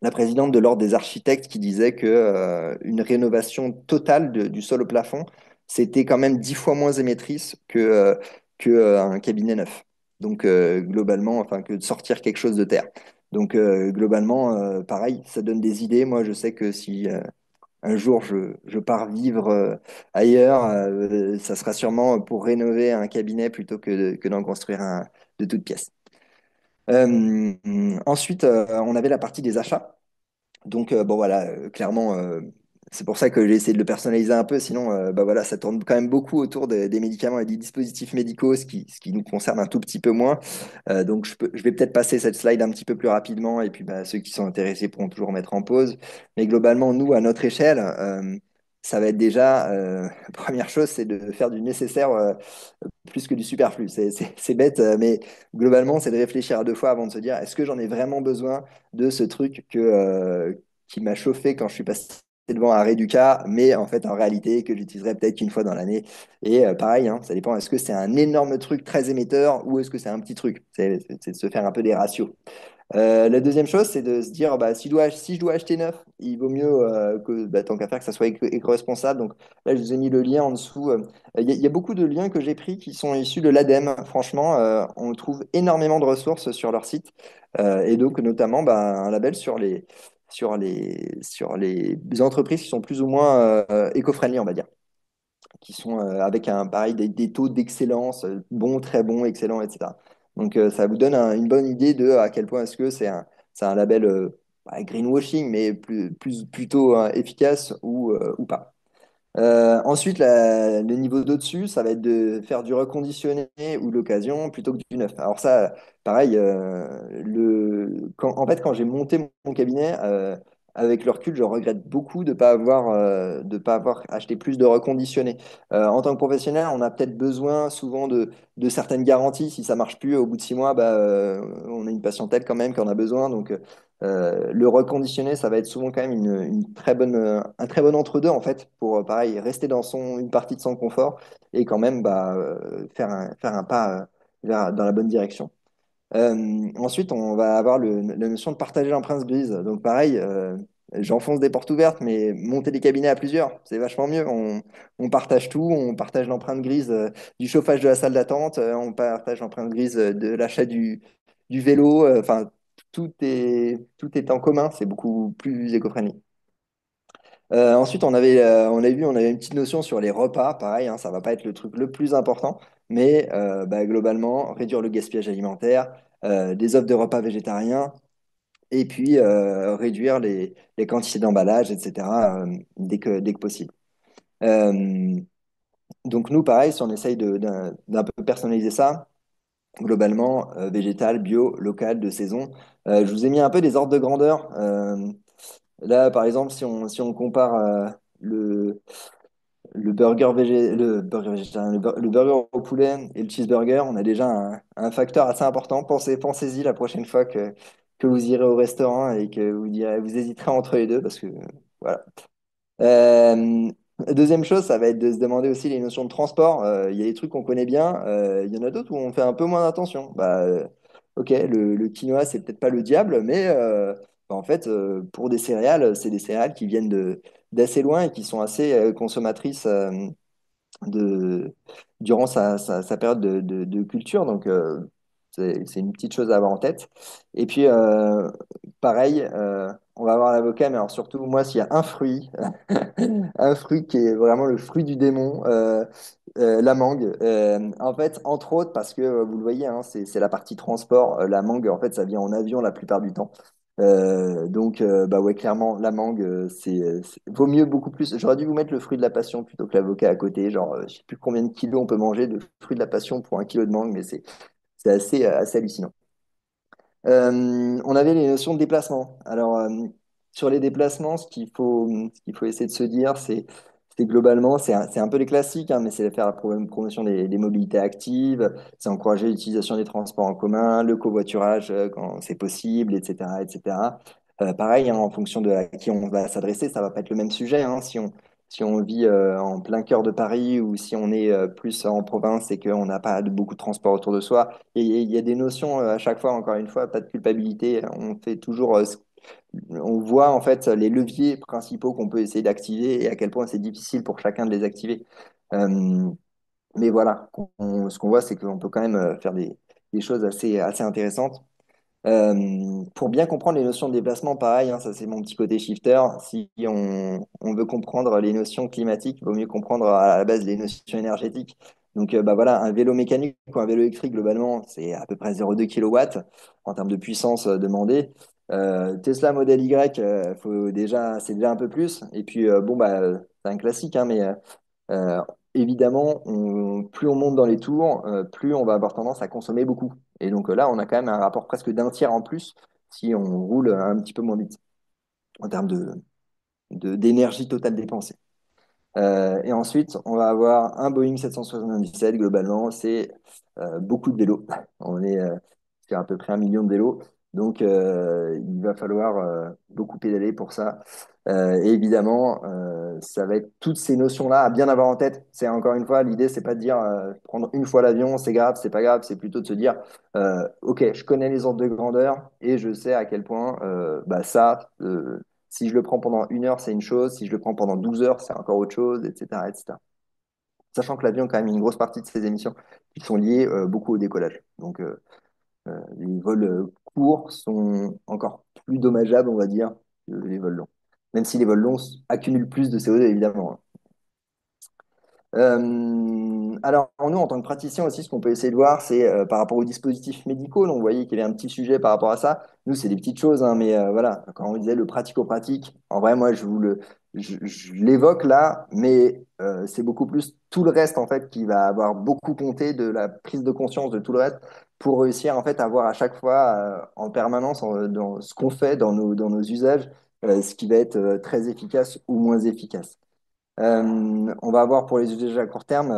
la présidente de l'Ordre des architectes qui disait que une rénovation totale du sol au plafond, c'était quand même 10 fois moins émettrice que un cabinet neuf. Donc globalement, enfin que de sortir quelque chose de terre. Donc globalement, pareil, ça donne des idées. Moi, je sais que si un jour je pars vivre ailleurs, ça sera sûrement pour rénover un cabinet plutôt que d'en construire un de toutes pièces. Ensuite, on avait la partie des achats. Donc, bon, voilà, clairement, c'est pour ça que j'ai essayé de le personnaliser un peu. Sinon, bah, voilà, ça tourne quand même beaucoup autour des médicaments et des dispositifs médicaux, ce qui nous concerne un tout petit peu moins. Donc, je vais peut-être passer cette slide un petit peu plus rapidement. Et puis, bah, ceux qui sont intéressés pourront toujours mettre en pause. Mais globalement, nous, à notre échelle, ça va être déjà, première chose, c'est de faire du nécessaire plus que du superflu. C'est bête, mais globalement, c'est de réfléchir à deux fois avant de se dire, est-ce que j'en ai vraiment besoin de ce truc qui m'a chauffé quand je suis passé devant un Reduca, mais en fait, en réalité, que j'utiliserai peut-être qu'une fois dans l'année. Et pareil, hein, ça dépend, est-ce que c'est un énorme truc très émetteur ou est-ce que c'est un petit truc? C'est de se faire un peu des ratios. La deuxième chose, c'est de se dire, bah, si je dois acheter neuf, il vaut mieux que, bah, tant qu'à faire, que ça soit éco-responsable. Donc là, je vous ai mis le lien en dessous. Il y a beaucoup de liens que j'ai pris qui sont issus de l'ADEME. Franchement, on trouve énormément de ressources sur leur site. Et donc, notamment, bah, un label sur les entreprises qui sont plus ou moins éco-friendly, on va dire, qui sont avec pareil, des taux d'excellence, bon, très bon, excellent, etc. Donc ça vous donne une bonne idée de à quel point est-ce que c'est un label greenwashing, mais plutôt efficace ou pas. Ensuite, le niveau d'au-dessus, ça va être de faire du reconditionné ou de l'occasion plutôt que du neuf. Alors ça, pareil, en fait, quand j'ai monté mon cabinet, avec le recul, je regrette beaucoup de pas avoir acheté plus de reconditionné. En tant que professionnel, on a peut-être besoin souvent de certaines garanties. Si ça marche plus au bout de 6 mois, bah, on a une patientèle quand même qui en a besoin. Donc, le reconditionné, ça va être souvent quand même une très bonne, un très bon entre-deux en fait, pour pareil, rester dans une partie de son confort et quand même bah, faire un pas dans la bonne direction. Ensuite, on va avoir la notion de partager l'empreinte grise. Donc pareil, j'enfonce des portes ouvertes, mais monter des cabinets à plusieurs, c'est vachement mieux. On partage tout, on partage l'empreinte grise du chauffage de la salle d'attente, on partage l'empreinte grise de l'achat du vélo, enfin tout est en commun, c'est beaucoup plus éco-friendly. Ensuite, on avait une petite notion sur les repas. Pareil, hein, ça va pas être le truc le plus important, mais bah, globalement, réduire le gaspillage alimentaire, des offres de repas végétariens, et puis réduire les quantités d'emballage, etc., dès que possible. Euh, donc nous, pareil, si on essaye d'un peu personnaliser ça, globalement, végétal, bio, local, de saison, je vous ai mis un peu des ordres de grandeur. Là, par exemple, si on compare le, le burger végétarien, le burger au poulet et le cheeseburger, on a déjà un facteur assez important. Pensez-y la prochaine fois que vous irez au restaurant et que vous hésiterez entre les deux parce que voilà. Euh, Deuxième chose, ça va être de se demander aussi les notions de transport. Il y a des trucs qu'on connaît bien, il y en a d'autres où on fait un peu moins attention. Ok, le quinoa, c'est peut-être pas le diable, mais en fait, pour des céréales, c'est des céréales qui viennent d'assez loin et qui sont assez consommatrices de, durant sa période de culture. Donc, c'est une petite chose à avoir en tête. Et puis, pareil, on va avoir l'avocat, mais alors surtout, moi, s'il y a un fruit, un fruit qui est vraiment le fruit du démon, la mangue. En fait, entre autres, parce que vous le voyez, hein, c'est la partie transport. La mangue, en fait, ça vient en avion la plupart du temps. Bah ouais, clairement, la mangue, vaut mieux beaucoup plus. J'aurais dû vous mettre le fruit de la passion plutôt que l'avocat à côté. Genre, je sais plus combien de kilos on peut manger de fruit de la passion pour 1 kilo de mangue, mais c'est assez hallucinant. On avait les notions de déplacement. Alors, sur les déplacements, ce qu'il faut essayer de se dire, c'est globalement, c'est un peu les classiques, hein, mais c'est faire la promotion des mobilités actives, c'est encourager l'utilisation des transports en commun, le covoiturage quand c'est possible, etc., etc. Pareil, hein, en fonction de à qui on va s'adresser, ça va pas être le même sujet, hein. Si on vit en plein cœur de Paris ou si on est plus en province et qu'on n'a pas beaucoup de transport autour de soi, et il y a des notions à chaque fois, encore une fois, pas de culpabilité. On fait toujours, on voit en fait les leviers principaux qu'on peut essayer d'activer et à quel point c'est difficile pour chacun de les activer. Euh, mais voilà, ce qu'on voit, c'est qu'on peut quand même faire des choses assez intéressantes. Pour bien comprendre les notions de déplacement, pareil, hein, ça c'est mon petit côté shifter. Si on veut comprendre les notions climatiques, il vaut mieux comprendre à la base les notions énergétiques. Donc bah voilà, un vélo mécanique ou un vélo électrique, globalement, c'est à peu près 0,2 kW en termes de puissance demandée. Tesla Model Y, c'est déjà un peu plus. Et puis bon, bah, c'est un classique, hein, mais euh, évidemment, plus on monte dans les tours, plus on va avoir tendance à consommer beaucoup. Et donc là, on a quand même un rapport presque d'un tiers en plus si on roule un petit peu moins vite en termes d'énergie totale dépensée. Et ensuite, on va avoir un Boeing 777, globalement, c'est beaucoup de vélos. On est sur à peu près 1 million de vélos. Donc, il va falloir beaucoup pédaler pour ça. Et évidemment, ça va être toutes ces notions-là à bien avoir en tête. C'est encore une fois, l'idée, c'est pas de dire prendre une fois l'avion, c'est grave, c'est pas grave. C'est plutôt de se dire, OK, je connais les ordres de grandeur et je sais à quel point si je le prends pendant 1 heure, c'est une chose. Si je le prends pendant 12 heures, c'est encore autre chose, etc., etc. Sachant que l'avion a quand même une grosse partie de ses émissions qui sont liées beaucoup au décollage. Donc, les vols courts sont encore plus dommageables, on va dire, que les vols longs. Même si les vols longs accumulent plus de CO2, évidemment, hein. Alors, nous, en tant que praticiens aussi, ce qu'on peut essayer de voir, c'est par rapport aux dispositifs médicaux. Donc, vous voyez qu'il y avait un petit sujet par rapport à ça. Nous, c'est des petites choses, hein, mais voilà, quand on disait le pratico-pratique, en vrai, moi, je l'évoque là, mais c'est beaucoup plus tout le reste, en fait, qui va avoir beaucoup compté de la prise de conscience de tout le reste pour réussir, en fait, à voir à chaque fois, en permanence, dans ce qu'on fait, dans nos usages, ce qui va être très efficace ou moins efficace. On va avoir pour les usages à court terme,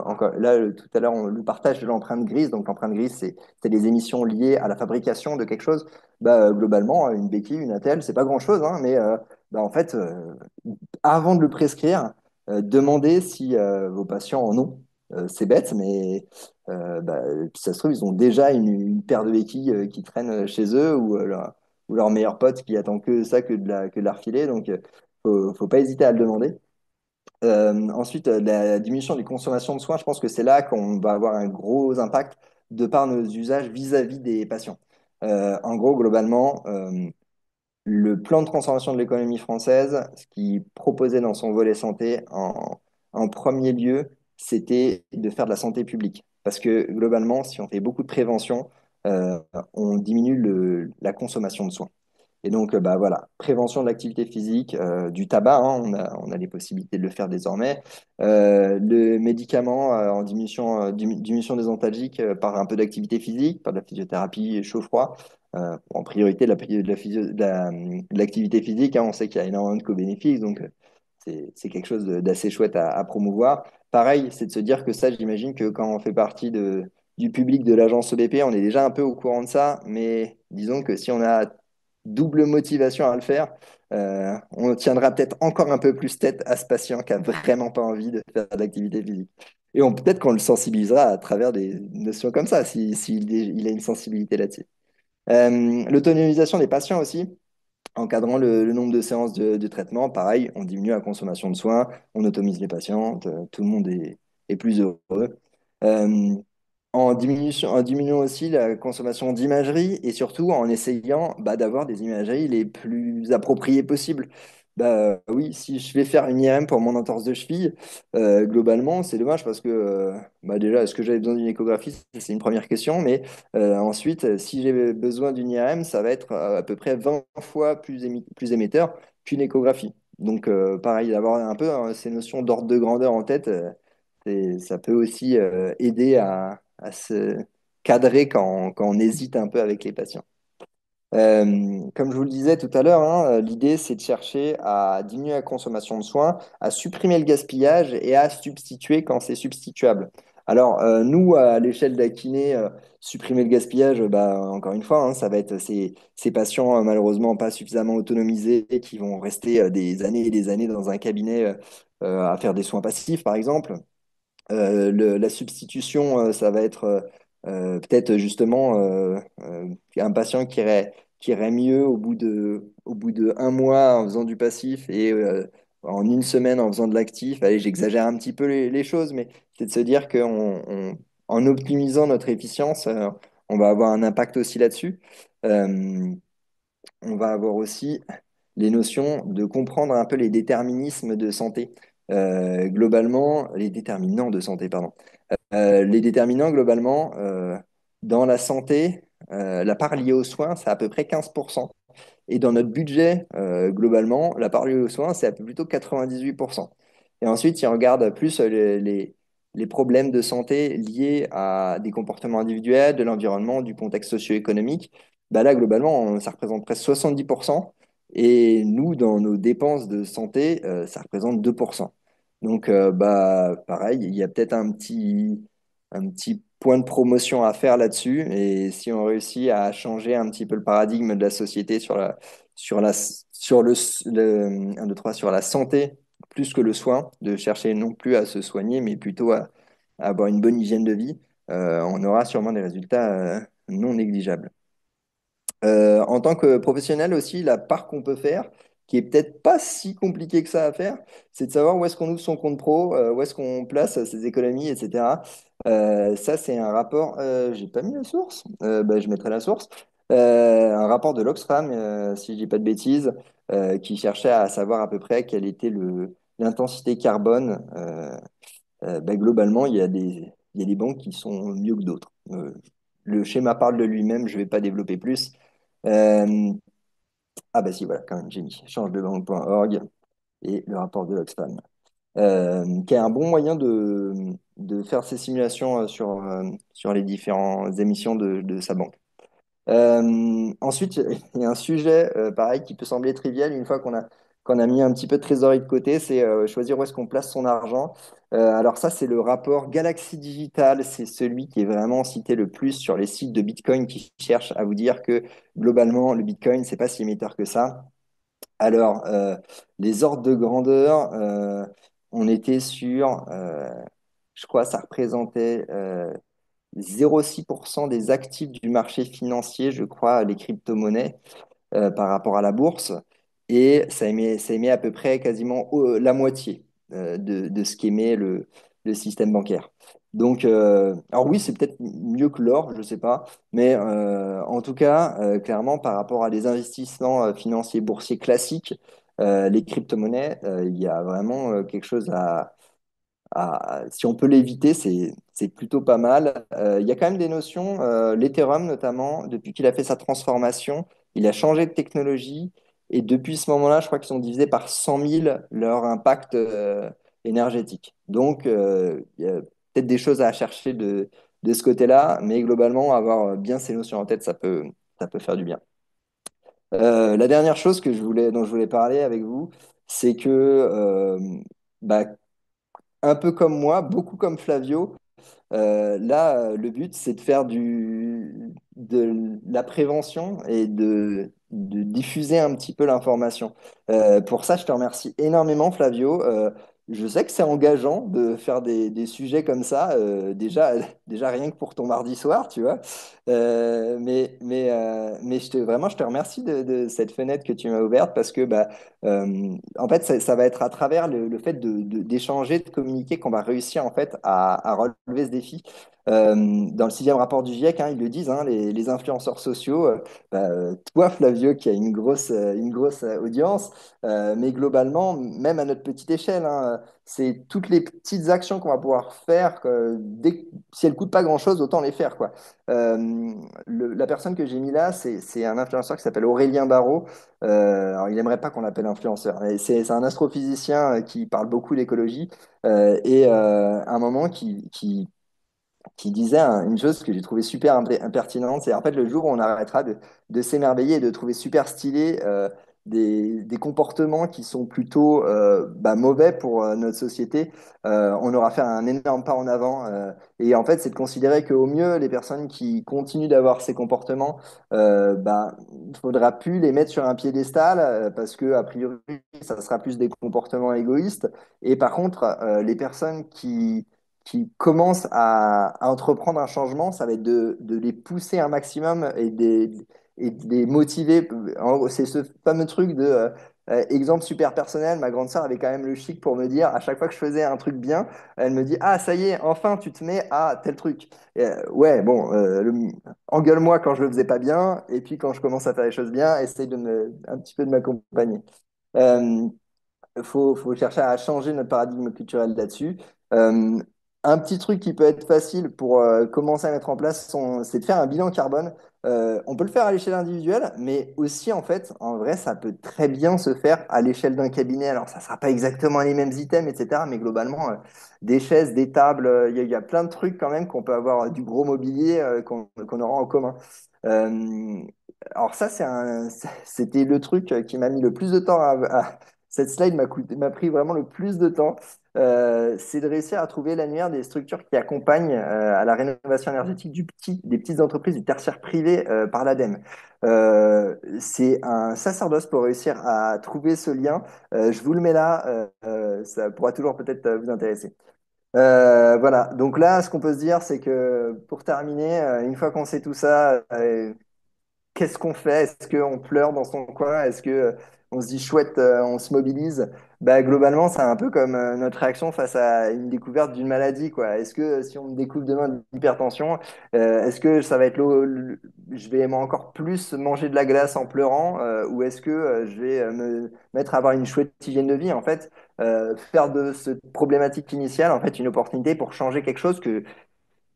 encore, là, tout à l'heure, le partage de l'empreinte grise. Donc, l'empreinte grise, c'est les émissions liées à la fabrication de quelque chose. Globalement, une béquille, une attelle, c'est pas grand-chose, hein, mais en fait, avant de le prescrire, demandez si vos patients en ont. C'est bête, mais ça se trouve, ils ont déjà une paire de béquilles qui traînent chez eux ou leur meilleur pote qui attend que ça, que de la refiler. Donc, faut pas hésiter à le demander. Ensuite, la diminution des consommations de soins, je pense que c'est là qu'on va avoir un gros impact de par nos usages vis-à-vis des patients. En gros, globalement, le plan de transformation de l'économie française, ce qu'il proposait dans son volet santé, en premier lieu, c'était de faire de la santé publique. Parce que globalement, si on fait beaucoup de prévention, euh, on diminue la consommation de soins. Et donc, voilà, prévention de l'activité physique, du tabac, hein, on a les possibilités de le faire désormais. Le médicament en diminution des antalgiques par un peu d'activité physique, par de la physiothérapie chaud-froid. En priorité de l'activité physique, hein, on sait qu'il y a énormément de co-bénéfices, donc c'est quelque chose d'assez chouette à promouvoir. Pareil, c'est de se dire que ça, j'imagine que quand on fait partie du public de l'agence EBP, on est déjà un peu au courant de ça, mais disons que si on a double motivation à le faire, on tiendra peut-être encore un peu plus tête à ce patient qui a vraiment pas envie de faire d'activité physique. Et peut-être qu'on le sensibilisera à travers des notions comme ça, s'il a une sensibilité là-dessus. L'autonomisation des patients aussi, encadrant le nombre de séances de traitement, pareil, on diminue la consommation de soins, on automise les patients, tout le monde est plus heureux. Euh, en diminuant aussi la consommation d'imagerie et surtout en essayant d'avoir des imageries les plus appropriées possibles. Oui, si je vais faire une IRM pour mon entorse de cheville, globalement, c'est dommage parce que déjà, est-ce que j'avais besoin d'une échographie? C'est une première question, mais ensuite, si j'ai besoin d'une IRM, ça va être à peu près 20 fois plus émetteur qu'une échographie. Donc, pareil, d'avoir un peu ces notions d'ordre de grandeur en tête, ça peut aussi aider à se cadrer quand on hésite un peu avec les patients. Comme je vous le disais tout à l'heure, hein, l'idée c'est de chercher à diminuer la consommation de soins, à supprimer le gaspillage et à substituer quand c'est substituable. Alors, nous, à l'échelle d'Akiné, supprimer le gaspillage, encore une fois, hein, ça va être ces patients malheureusement pas suffisamment autonomisés qui vont rester des années et des années dans un cabinet à faire des soins passifs, par exemple. La substitution, ça va être peut-être justement un patient qui irait mieux au bout de un mois en faisant du passif et en une semaine en faisant de l'actif. Allez, j'exagère un petit peu les choses, mais c'est de se dire en optimisant notre efficience, on va avoir un impact aussi là-dessus. Euh, on va avoir aussi les notions de comprendre un peu les déterminismes de santé. Globalement, les déterminants de santé, pardon. Les déterminants, globalement, dans la santé, la part liée aux soins, c'est à peu près 15%. Et dans notre budget, globalement, la part liée aux soins, c'est à peu plutôt 98%. Et ensuite, si on regarde plus les problèmes de santé liés à des comportements individuels, de l'environnement, du contexte socio-économique, là, globalement, ça représente presque 70%. Et nous, dans nos dépenses de santé, ça représente 2%. Donc, pareil, il y a peut-être un petit point de promotion à faire là-dessus. Et si on réussit à changer un petit peu le paradigme de la société sur un, deux, trois, sur la santé plus que le soin, de chercher non plus à se soigner, mais plutôt à avoir une bonne hygiène de vie, on aura sûrement des résultats non négligeables. En tant que professionnel aussi, la part qu'on peut faire, qui est peut-être pas si compliqué que ça à faire, c'est de savoir où est-ce qu'on ouvre son compte pro, où est-ce qu'on place ses économies, etc. Ça, c'est un rapport, j'ai pas mis la source, je mettrai la source. Un rapport de l'Oxfam, si je dis pas de bêtises, qui cherchait à savoir à peu près quelle était l'intensité carbone. Globalement, il y a des banques qui sont mieux que d'autres. Le schéma parle de lui-même, je ne vais pas développer plus. Euh, si, voilà, quand même, j'ai mis changedebanque.org et le rapport de l'Oxfam, qui est un bon moyen de faire ces simulations sur les différentes émissions de sa banque. Ensuite, il y a un sujet, pareil, qui peut sembler trivial une fois qu'on a mis un petit peu de trésorerie de côté, c'est choisir où est-ce qu'on place son argent. Alors ça, c'est le rapport Galaxy Digital, c'est celui qui est vraiment cité le plus sur les sites de Bitcoin qui cherchent à vous dire que globalement, le Bitcoin, c'est pas si émetteur que ça. Alors, les ordres de grandeur, on était sur, je crois, ça représentait 0,6% des actifs du marché financier, je crois, les crypto-monnaies par rapport à la bourse. Et ça émet à peu près quasiment la moitié de ce qu'émet le système bancaire. Donc, alors oui, c'est peut-être mieux que l'or, je ne sais pas. Mais en tout cas, clairement, par rapport à des investissements financiers boursiers classiques, les crypto-monnaies, il y a vraiment quelque chose si on peut l'éviter, c'est plutôt pas mal. Il y a quand même des notions, l'Ethereum notamment, depuis qu'il a fait sa transformation, il a changé de technologie et depuis ce moment-là, je crois qu'ils ont divisé par 100 000 leur impact énergétique. Donc, il y a peut-être des choses à chercher de ce côté-là, mais globalement, avoir bien ces notions en tête, ça peut faire du bien. La dernière chose dont je voulais parler avec vous, c'est que bah, un peu comme moi, beaucoup comme Flavio, Là, le but, c'est de faire de la prévention et de diffuser un petit peu l'information. Pour ça, je te remercie énormément, Flavio. Je sais que c'est engageant de faire des sujets comme ça, déjà rien que pour ton mardi soir, tu vois. Mais vraiment, je te remercie de cette fenêtre que tu m'as ouverte parce que en fait, ça va être à travers le fait d'échanger, de communiquer qu'on va réussir en fait à relever ce défi. Dans le sixième rapport du GIEC, hein, ils le disent, hein, les influenceurs sociaux, toi Flavio qui a une grosse audience, mais globalement, même à notre petite échelle, hein, c'est toutes les petites actions qu'on va pouvoir faire, si elles coûtent pas grand-chose, autant les faire, quoi. La personne que j'ai mis là, c'est un influenceur qui s'appelle Aurélien Barraud. Alors, il aimerait pas qu'on l'appelle influenceur, mais c'est un astrophysicien qui parle beaucoup d'écologie à un moment qui disait une chose que j'ai trouvé super impertinente, c'est en fait le jour où on arrêtera de s'émerveiller et de trouver super stylé des comportements qui sont plutôt mauvais pour notre société, on aura fait un énorme pas en avant. Et en fait, c'est de considérer qu'au mieux, les personnes qui continuent d'avoir ces comportements, il ne faudra plus les mettre sur un piédestal parce que, a priori, ça sera plus des comportements égoïstes. Et par contre, les personnes qui commencent à entreprendre un changement, ça va être de les pousser un maximum et de les motiver. En gros, c'est ce fameux truc exemple super personnel. Ma grande sœur avait quand même le chic pour me dire, à chaque fois que je faisais un truc bien, elle me dit, ah, ça y est, enfin, tu te mets à tel truc. Ouais, bon, engueule-moi quand je le faisais pas bien, et puis quand je commence à faire les choses bien, essaye un petit peu de m'accompagner. Euh, faut chercher à changer notre paradigme culturel là-dessus. Euh, un petit truc qui peut être facile pour commencer à mettre en place, c'est de faire un bilan carbone. On peut le faire à l'échelle individuelle, mais aussi, en fait, en vrai, ça peut très bien se faire à l'échelle d'un cabinet. Alors, ça ne sera pas exactement les mêmes items, etc., mais globalement, des chaises, des tables, il y a plein de trucs quand même qu'on peut avoir du gros mobilier qu'on aura en commun. Euh, alors ça, c'était le truc qui m'a mis le plus de temps cette slide m'a pris vraiment le plus de temps. C'est de réussir à trouver l'annuaire des structures qui accompagnent à la rénovation énergétique des petites entreprises du tertiaire privé par l'ADEME. C'est un sacerdoce pour réussir à trouver ce lien. Je vous le mets là, ça pourra toujours peut-être vous intéresser. Voilà, donc là, ce qu'on peut se dire, c'est que pour terminer, une fois qu'on sait tout ça, qu'est-ce qu'on fait? Est-ce qu'on pleure dans son coin? Est-ce que on se dit chouette, on se mobilise? Bah, globalement, c'est un peu comme notre réaction face à une découverte d'une maladie, quoi. Est-ce que si on me découvre demain de l'hypertension, est-ce que ça va être je vais encore plus manger de la glace en pleurant, ou est-ce que je vais me mettre à avoir une chouette hygiène de vie? En fait, faire de cette problématique initiale, en fait, une opportunité pour changer quelque chose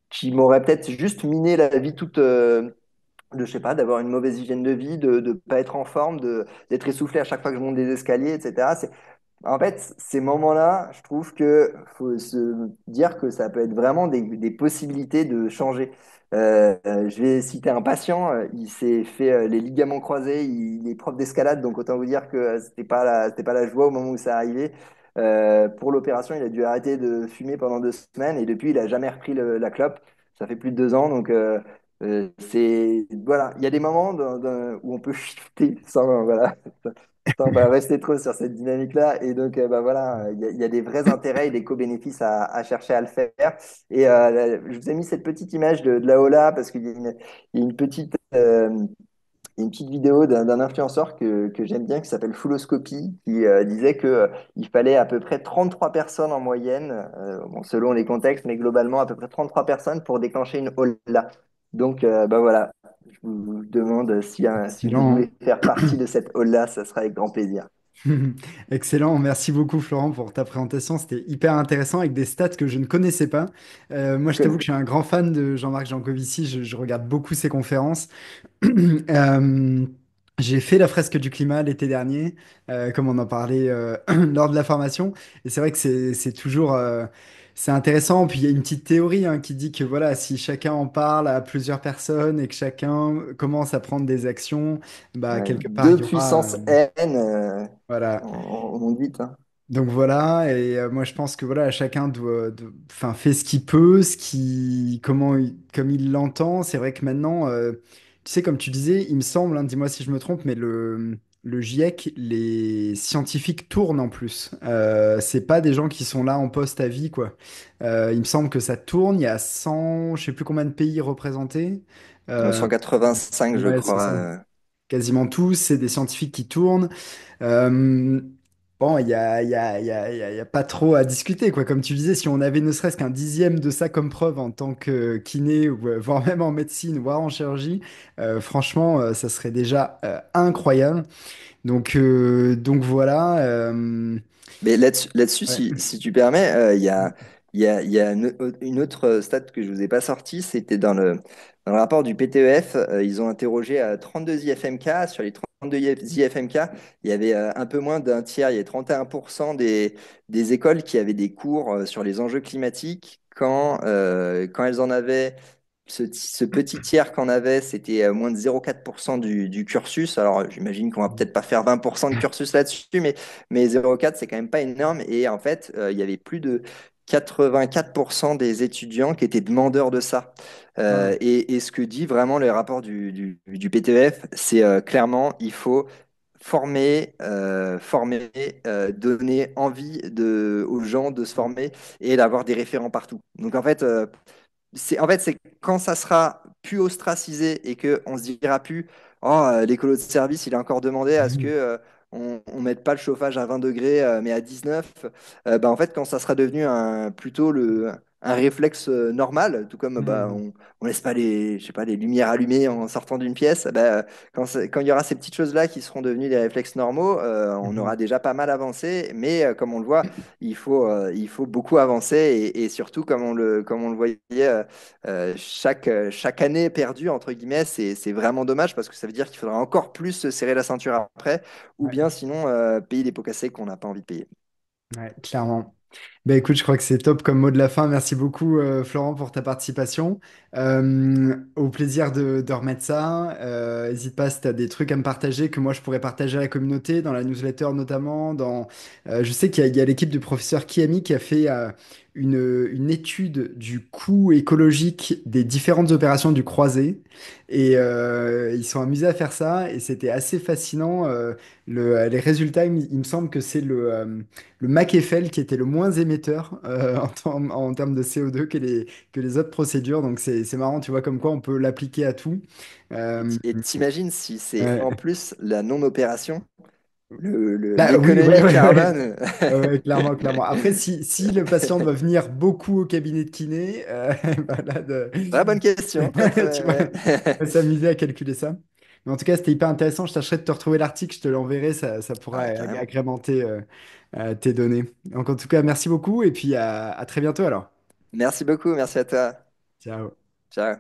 qui m'aurait peut-être juste miné la vie je sais pas, d'avoir une mauvaise hygiène de vie, de ne pas être en forme, d'être essoufflé à chaque fois que je monte des escaliers, etc. En fait, ces moments-là, je trouve que faut se dire que ça peut être vraiment des possibilités de changer. Je vais citer un patient, il s'est fait les ligaments croisés, il est prof d'escalade, donc autant vous dire que c'était pas la joie au moment où ça arrivait. Pour l'opération, il a dû arrêter de fumer pendant 2 semaines et depuis, il a jamais repris la clope. Ça fait plus de 2 ans, donc voilà, il y a des moments où on peut shifter sans voilà. On va rester trop sur cette dynamique-là. Et donc, voilà, il y a des vrais intérêts et des co-bénéfices à chercher à le faire. Et je vous ai mis cette petite image de la Ola parce qu'il y a une petite vidéo d'un influenceur que j'aime bien qui s'appelle Fulloscopy qui disait que il fallait à peu près 33 personnes en moyenne, bon, selon les contextes, mais globalement à peu près 33 personnes pour déclencher une Ola. Donc, voilà, je vous demande si vous Excellent. voulez faire partie de cette Ola, ça sera avec grand plaisir. Excellent, merci beaucoup Florent pour ta présentation, c'était hyper intéressant avec des stats que je ne connaissais pas. Moi je t'avoue que je suis un grand fan de Jean-Marc Jancovici, je regarde beaucoup ses conférences. Euh, j'ai fait la fresque du climat l'été dernier, comme on en parlait lors de la formation, et c'est vrai que c'est toujours c'est intéressant. Puis il y a une petite théorie hein, qui dit que voilà, si chacun en parle à plusieurs personnes et que chacun commence à prendre des actions, bah Ouais, quelque part il deux y aura puissance n, voilà. en moins de 8, hein. Donc voilà, et moi je pense que voilà, chacun enfin, fait ce qu'il peut, comme il l'entend. C'est vrai que maintenant, tu sais, comme tu disais, il me semble, hein, dis-moi si je me trompe, mais le GIEC, les scientifiques tournent en plus. C'est pas des gens qui sont là en poste à vie, quoi. Il me semble que ça tourne, il y a 100, je sais plus combien de pays représentés. Euh, 185, je ouais, c'est crois. ça. Quasiment tous, c'est des scientifiques qui tournent. Euh, bon, il y a pas trop à discuter, quoi. Comme tu disais, si on avait ne serait-ce qu'un dixième de ça comme preuve en tant que kiné, ou, voire même en médecine, voire en chirurgie, franchement, ça serait déjà incroyable. Donc voilà. Mais là-dessus, Ouais. si tu permets, il y a une autre stat que je vous ai pas sortie, c'était dans le rapport du PTEF, ils ont interrogé à 32 IFMK. Sur les 32 IFMK, il y avait un peu moins d'un tiers, il y avait 31% des écoles qui avaient des cours sur les enjeux climatiques quand elles en avaient. Ce petit tiers qu'on avait, c'était moins de 0,4% du cursus. Alors, j'imagine qu'on va peut-être pas faire 20% de cursus là-dessus, mais 0,4, c'est quand même pas énorme. Et en fait, il y avait plus de 84% des étudiants qui étaient demandeurs de ça. Voilà. Et ce que dit vraiment le rapport du PTEF, c'est clairement, il faut donner envie aux gens de se former et d'avoir des référents partout. Donc en fait, c'est quand ça sera plus ostracisé et que on se dira plus, oh, l'écolo de service, il a encore demandé à ce que on mette pas le chauffage à 20 degrés, mais à 19. Bah, en fait, quand ça sera devenu plutôt un réflexe normal, tout comme on laisse pas je sais pas, les lumières allumées en sortant d'une pièce, bah, quand il y aura ces petites choses-là qui seront devenues des réflexes normaux, on aura déjà pas mal avancé. Mais comme on le voit, il faut beaucoup avancer et surtout, comme on le voyait, chaque année perdue, entre guillemets, c'est vraiment dommage parce que ça veut dire qu'il faudra encore plus se serrer la ceinture après ou Ouais, bien sinon payer des pots cassés qu'on n'a pas envie de payer. ouais, clairement. Ben écoute, je crois que c'est top comme mot de la fin. Merci beaucoup, Florent, pour ta participation. Au plaisir de remettre ça. N'hésite pas si tu as des trucs à me partager que moi je pourrais partager à la communauté, dans la newsletter notamment. Je sais qu'il y a l'équipe du professeur Kiami qui a fait une étude du coût écologique des différentes opérations du croisé. Et ils sont amusés à faire ça et c'était assez fascinant. Les résultats, il me semble que c'est le Mac Eiffel qui était le moins émetteur en termes de CO2 que les autres procédures. Donc c'est marrant, tu vois, comme quoi on peut l'appliquer à tout. Euh, Et t'imagines si c'est en ouais. plus la non-opération, Là, oui, ouais, l'économie ouais, ouais. carbone. Ouais, ouais, clairement, clairement. Après, si le patient doit venir beaucoup au cabinet de kiné, bah là, Très bonne question. Très, tu vois, très, on va s'amuser à calculer ça. Mais en tout cas, c'était hyper intéressant. Je tâcherai de te retrouver l'article, je te l'enverrai, ça pourra Ah, carrément. agrémenter tes données. Donc, en tout cas, merci beaucoup et puis à très bientôt alors. Merci beaucoup. Merci à toi. Ciao. Ciao.